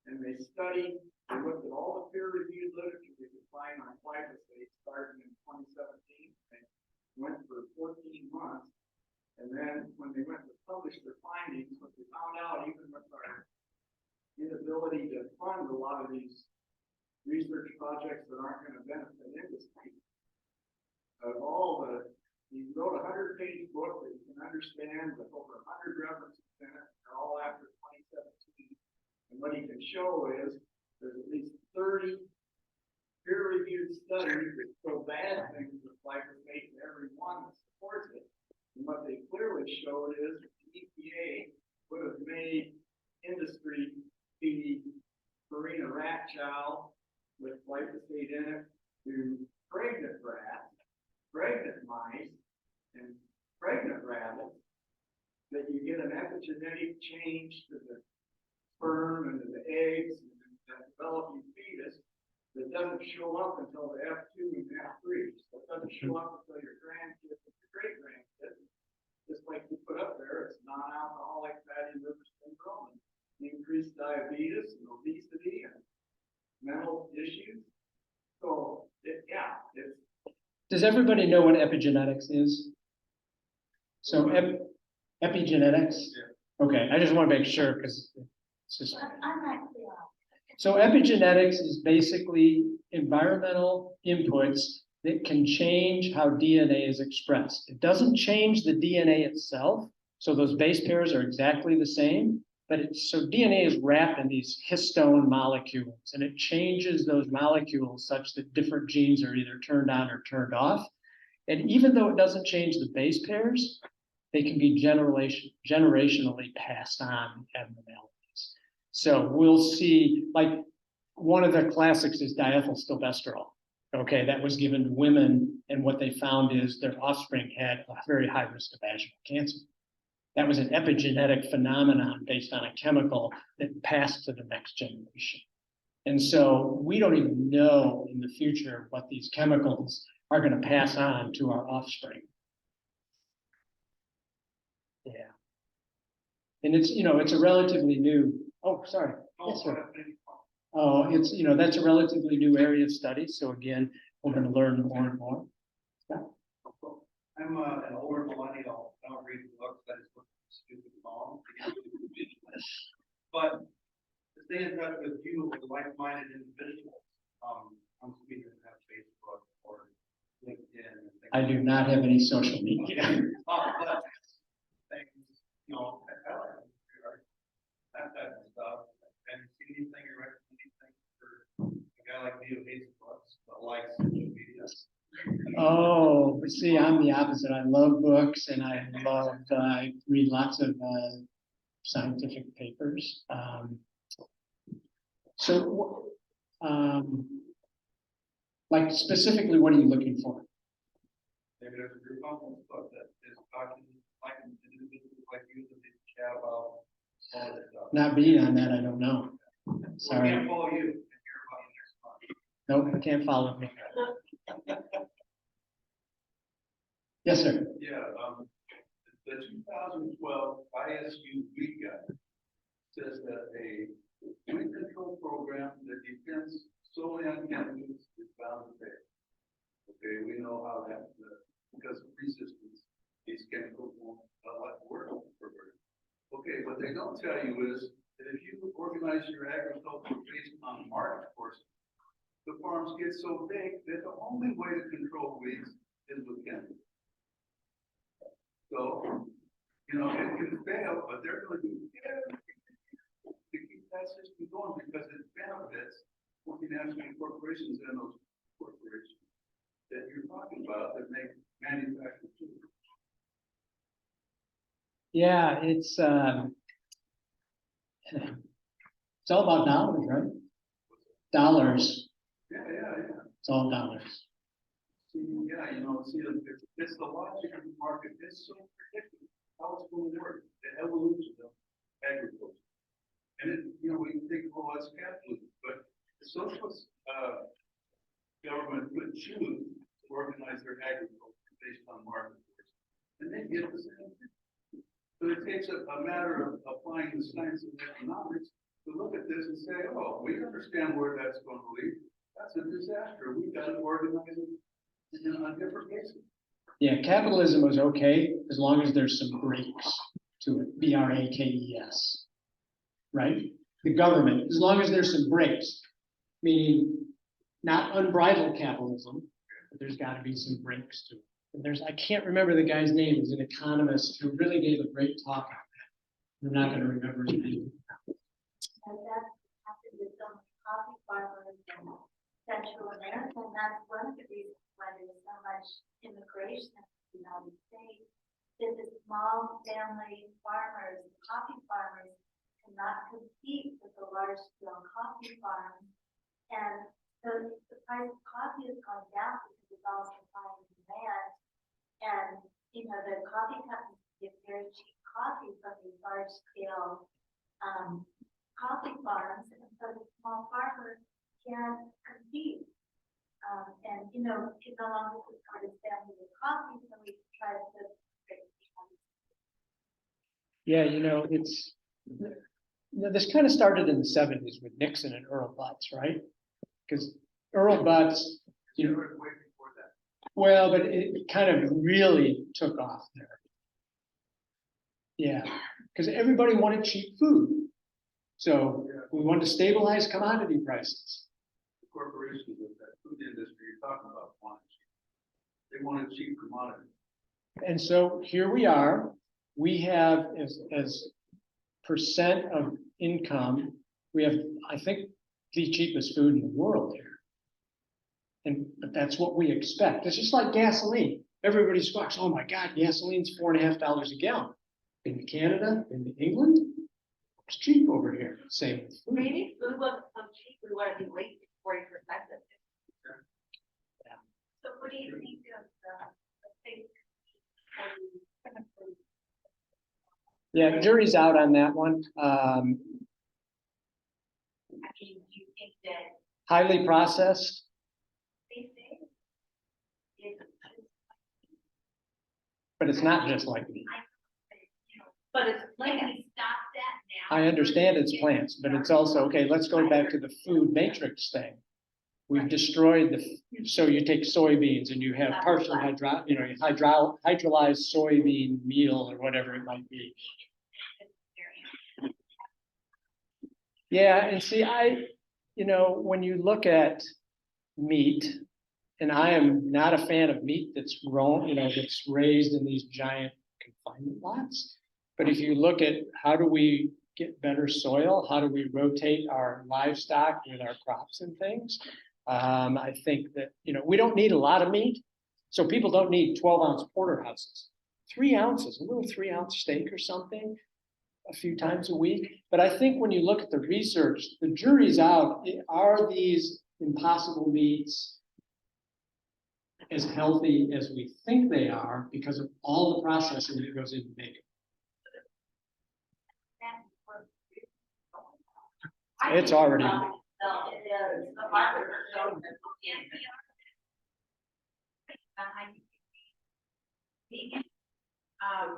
And they studied, they looked at all the peer-reviewed literature they could find on glyphosate starting in 2017. They went for 14 months. And then when they went to publish their findings, what they found out, even with our inability to fund a lot of these research projects that aren't going to benefit industry, he wrote a 100-page book that you can understand with over 100 references in it. They're all after 2017. And what he can show is there's at least 30 peer-reviewed studies that show bad things with glyphosate, and every one that supports it. And what they clearly showed is that the EPA would have made industry feed Purina rat chow with glyphosate in it to pregnant rats, pregnant mice, and pregnant rabbits, that you get an epigenetic change to the sperm and to the eggs and that developing fetus that doesn't show up until the F2 and F3. So it doesn't show up until your grandkids and your great-grandkids. Just like you put up there, it's non-alcoholic fatty liver syndrome, and increased diabetes and obesity and mental issues. So, it's. Does everybody know what epigenetics is? So epigenetics? Yeah. Okay, I just want to make sure because it's just. I'm not clear. So epigenetics is basically environmental inputs that can change how DNA is expressed. It doesn't change the DNA itself. So those base pairs are exactly the same, but so DNA is wrapped in these histone molecules, and it changes those molecules such that different genes are either turned on or turned off. And even though it doesn't change the base pairs, they can be generationally passed on abnormalities. So we'll see, like one of the classics is diethylstilbestrol. Okay, that was given to women, and what they found is their offspring had a very high risk of vaginal cancer. That was an epigenetic phenomenon based on a chemical that passed to the next generation. And so we don't even know in the future what these chemicals are going to pass on to our offspring. And it's, you know, it's a relatively new, oh, sorry. Yes, sir. Oh, it's, you know, that's a relatively new area of study. So again, we're going to learn more and more. I'm an older millennial, I don't read books, I just look at stupid mom. But to stay in touch with you, with like-minded individuals, I'm speaking of Facebook or LinkedIn. And things I do not have any social media. Things, you know, I like that type of stuff. Have you seen anything or read anything for a guy like me who hates books, but likes social media? Oh, but see, I'm the opposite. I love books and I read lots of scientific papers. Like specifically, what are you looking for? Maybe there's a group on Facebook that is talking like individuals like you that they chat about all this stuff. Not being on that, I don't know. Well, we Sorry. can't follow you and hear about you next month. Nope, I can't follow me. Yes, sir. Yeah, the 2012 ISU week guide says that a wind control program that depends solely on chemicals is bound to fail. Okay, we know how that, because of resistance, these chemicals won't work for birds. Okay, what they don't tell you is that if you organize your agriculture based on market forces, the farms get so big that the only way to control weeds is with chemicals. So, you know, it can fail, but they're going to do everything to keep that system going because it benefits multinational corporations and those corporations that you're talking about that make manufactured food. Yeah, it's all about dollars, right? Dollars. Yeah. It's all dollars. Yeah, you know, see, it's the logic of the market. It's so predictable how it's going to work, the evolution of agriculture. And it, you know, we think, oh, that's capitalism, but the socialist government could choose to organize their agriculture based on market forces, and they get the same thing. So it takes a matter of applying the science of economics to look at this and say, oh, we understand where that's going to lead. That's a disaster. We've got to organize it on a different basis. Yeah, capitalism was okay as long as there's some brakes to it. BRAKES. Right? The government, as long as there's some brakes, meaning not unbridled capitalism, but there's got to be some brakes to it. And I can't remember the guy's name, he's an economist who really gave a great talk on that. I'm not going to remember his name. And that happened with some coffee farmers in Central America, and that's one of the reasons why there's so much immigration in the United States. Is the small family farmers, coffee farmers, cannot compete with the large-scale coffee farms, and so the price of coffee has gone down because it's all supply and demand. And you know, the coffee companies get very cheap coffee from these large-scale coffee farms, and so the small farmers can't compete. And you know, it no longer support his family with coffee, so we try to. Yeah, you know, it's, you know, this kind of started in the 70s with Nixon and Earl Butz, right? Because Earl Butz, you know, well, but it kind of really took off there. Yeah, because everybody wanted cheap food. So we wanted to stabilize commodity prices. The corporations of that food industry you're talking about wanted cheap. They wanted cheap commodities. And so here we are. We have as percent of income, we have, I think, the cheapest food in the world here. But that's what we expect. It's just like gasoline. Everybody squawks, oh my God, gasoline's $4.50 a gallon. In Canada, in England, it's cheap over here. Same with food. Maybe food wasn't so cheap, we want to be late before you perspective. So what do you think of the thing? Yeah, jury's out on that one. I mean, do you think that Highly processed. they say is But it's not just like meat. you know, But it's Like, plants. we stop that now. I understand it's plants, but it's also, okay, let's go back to the food matrix thing. We've destroyed so you take soybeans and you have partial hydrolyzed soybean meal or whatever it might be. Yeah, and see, when you look at meat, and I am not a fan of meat that's grown, that's raised in these giant confinement lots. But if you look at how do we get better soil, how do we rotate our livestock with our crops and things? I think that, we don't need a lot of meat. So people don't need 12-ounce porterhouses. 3 ounces, a little 3-ounce steak or something, a few times a week. But I think when you look at the research, the jury's out. Are these impossible meats as healthy as we think they are because of all the processing that goes into making? It's already. The market are so. Vegan,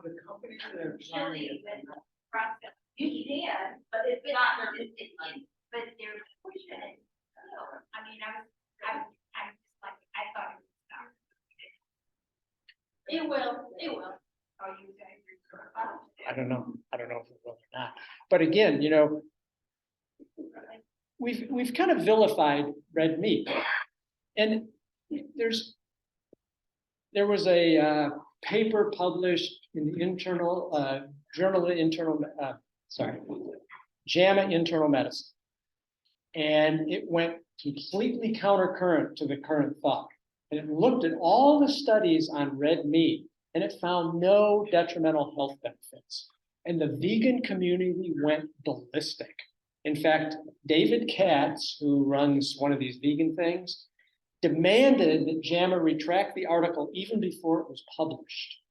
The companies that are chili with processed, you can, but it's not, but they're pushing it. I mean, I'm just like, I thought it would stop. It will. Are you guys? I don't know if it will or not. But again, we've kind of vilified red meat. And there was a paper published in the JAMA Internal Medicine. And it went completely countercurrent to the current thought. And it looked at all the studies on red meat, and it found no detrimental health benefits. And the vegan community went ballistic. In fact, David Katz, who runs one of these vegan things, demanded that JAMA retract the article even before it was published.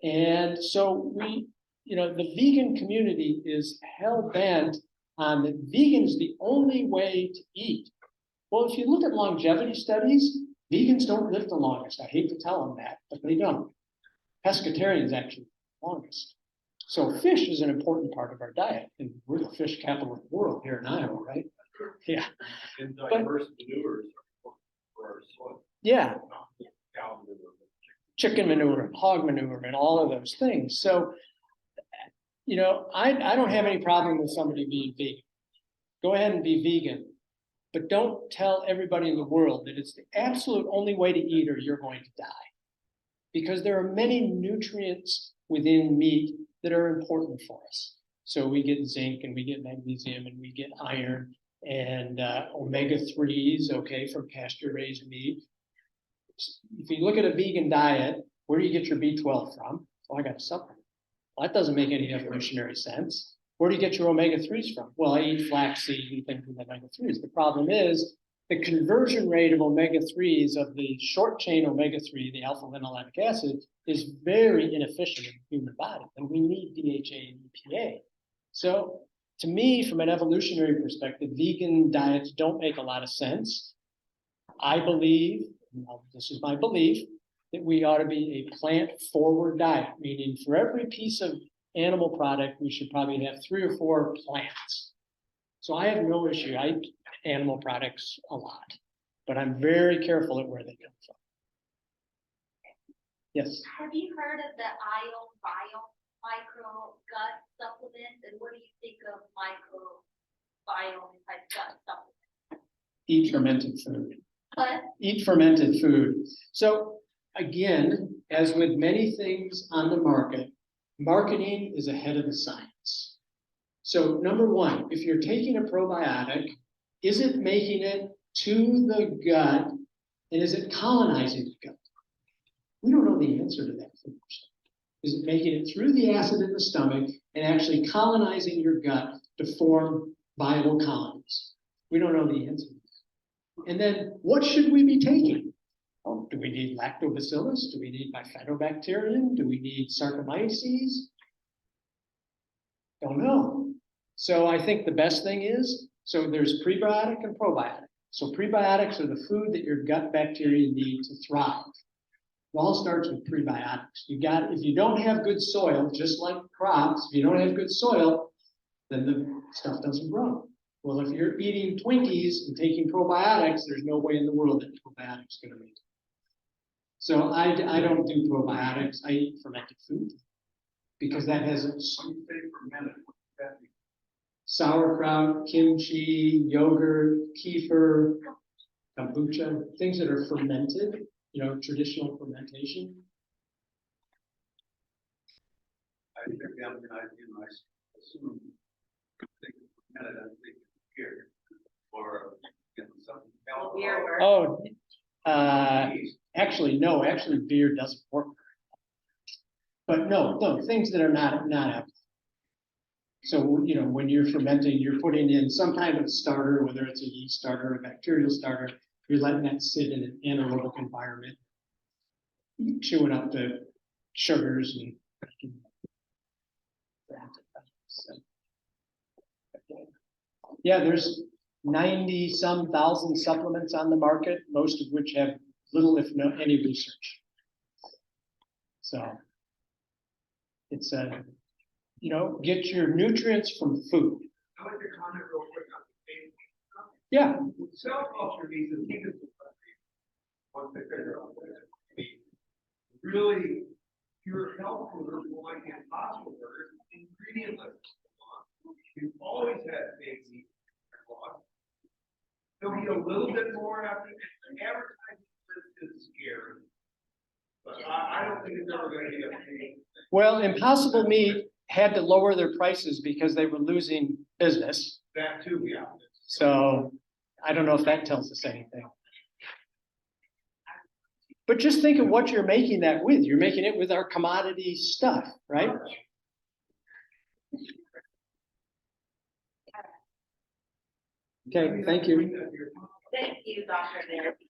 And so the vegan community is hell-bent on that vegan is the only way to eat. Well, if you look at longevity studies, vegans don't live the longest. I hate to tell them that, but they don't. Pescatarians actually live the longest. So fish is an important part of our diet, and we're the fish capital of the world here in Iowa, right? Yeah. And diverse manures for our soil. Yeah, Cow manure. chicken manure, hog manure, and all of those things. So, I don't have any problem with somebody being vegan. Go ahead and be vegan, but don't tell everybody in the world that it's the absolute only way to eat or you're going to die. Because there are many nutrients within meat that are important for us. So we get zinc and we get magnesium and we get iron and omega-3s, okay, from pasture-raised meat. If you look at a vegan diet, where do you get your B12 from? Well, I got a supplement. Well, that doesn't make any evolutionary sense. Where do you get your omega-3s from? Well, I eat flaxseed and things with omega-3s. The problem is the conversion rate of omega-3s of the short chain omega-3, the alpha linoleic acid, is very inefficient in the human body, and we need DHA and EPA. So to me, from an evolutionary perspective, vegan diets don't make a lot of sense. I believe, this is my belief, that we ought to be a plant-forward diet, meaning for every piece of animal product, we should probably have 3 or 4 plants. So I have no issue. I eat animal products a lot, but I'm very careful at where they come from. Yes. Have you heard of the IOA micro gut supplement? And what do you think of microbiome type gut supplement? Eat fermented food. But Eat fermented food. So again, as with many things on the market, marketing is ahead of the science. So number one, if you're taking a probiotic, is it making it to the gut and is it colonizing the gut? We don't know the answer to that first. Is it making it through the acid in the stomach and actually colonizing your gut to form viable colonies? We don't know the answer. And then what should we be taking? Oh, do we need lactobacillus? Do we need bifidobacterium? Do we need Saccharomyces? Don't know. So I think the best thing is, so there's prebiotic and probiotic. So prebiotics are the food that your gut bacteria need to thrive. It all starts with prebiotics. If you don't have good soil, just like crops, if you don't have good soil, then the stuff doesn't grow. Well, if you're eating Twinkies and taking probiotics, there's no way in the world that probiotics are gonna make it. So I don't do probiotics, I eat fermented food. Because that has When you say fermented, what's that mean? sauerkraut, kimchi, yogurt, kefir, kombucha, things that are fermented, traditional fermentation. I think, I assume, think fermented, I think beer, or, something else. Beer or- Oh, actually beer doesn't work. But no, things that are not alcohol. So, when you're fermenting, you're putting in some kind of starter, whether it's a yeast starter or a bacterial starter, you're letting that sit in an anaerobic environment, chewing up the sugars and. Yeah, there's 90-some thousand supplements on the market, most of which have little, if no, any research. So it's get your nutrients from food. I like to comment real quick on the same. Yeah, Cell culture means that keep it one thing figure out that really pure health food like impossible burgers, ingredient lists. We've always had big meat. There'll be a little bit more after the advertising list is scary. But I don't think it's ever gonna be a big. well, Impossible Meat had to lower their prices because they were losing business. That too, yeah. So I don't know if that tells us anything. But just think of what you're making that with. You're making it with our commodity stuff, right? Okay, thank you. Thank you, Dr. Nish.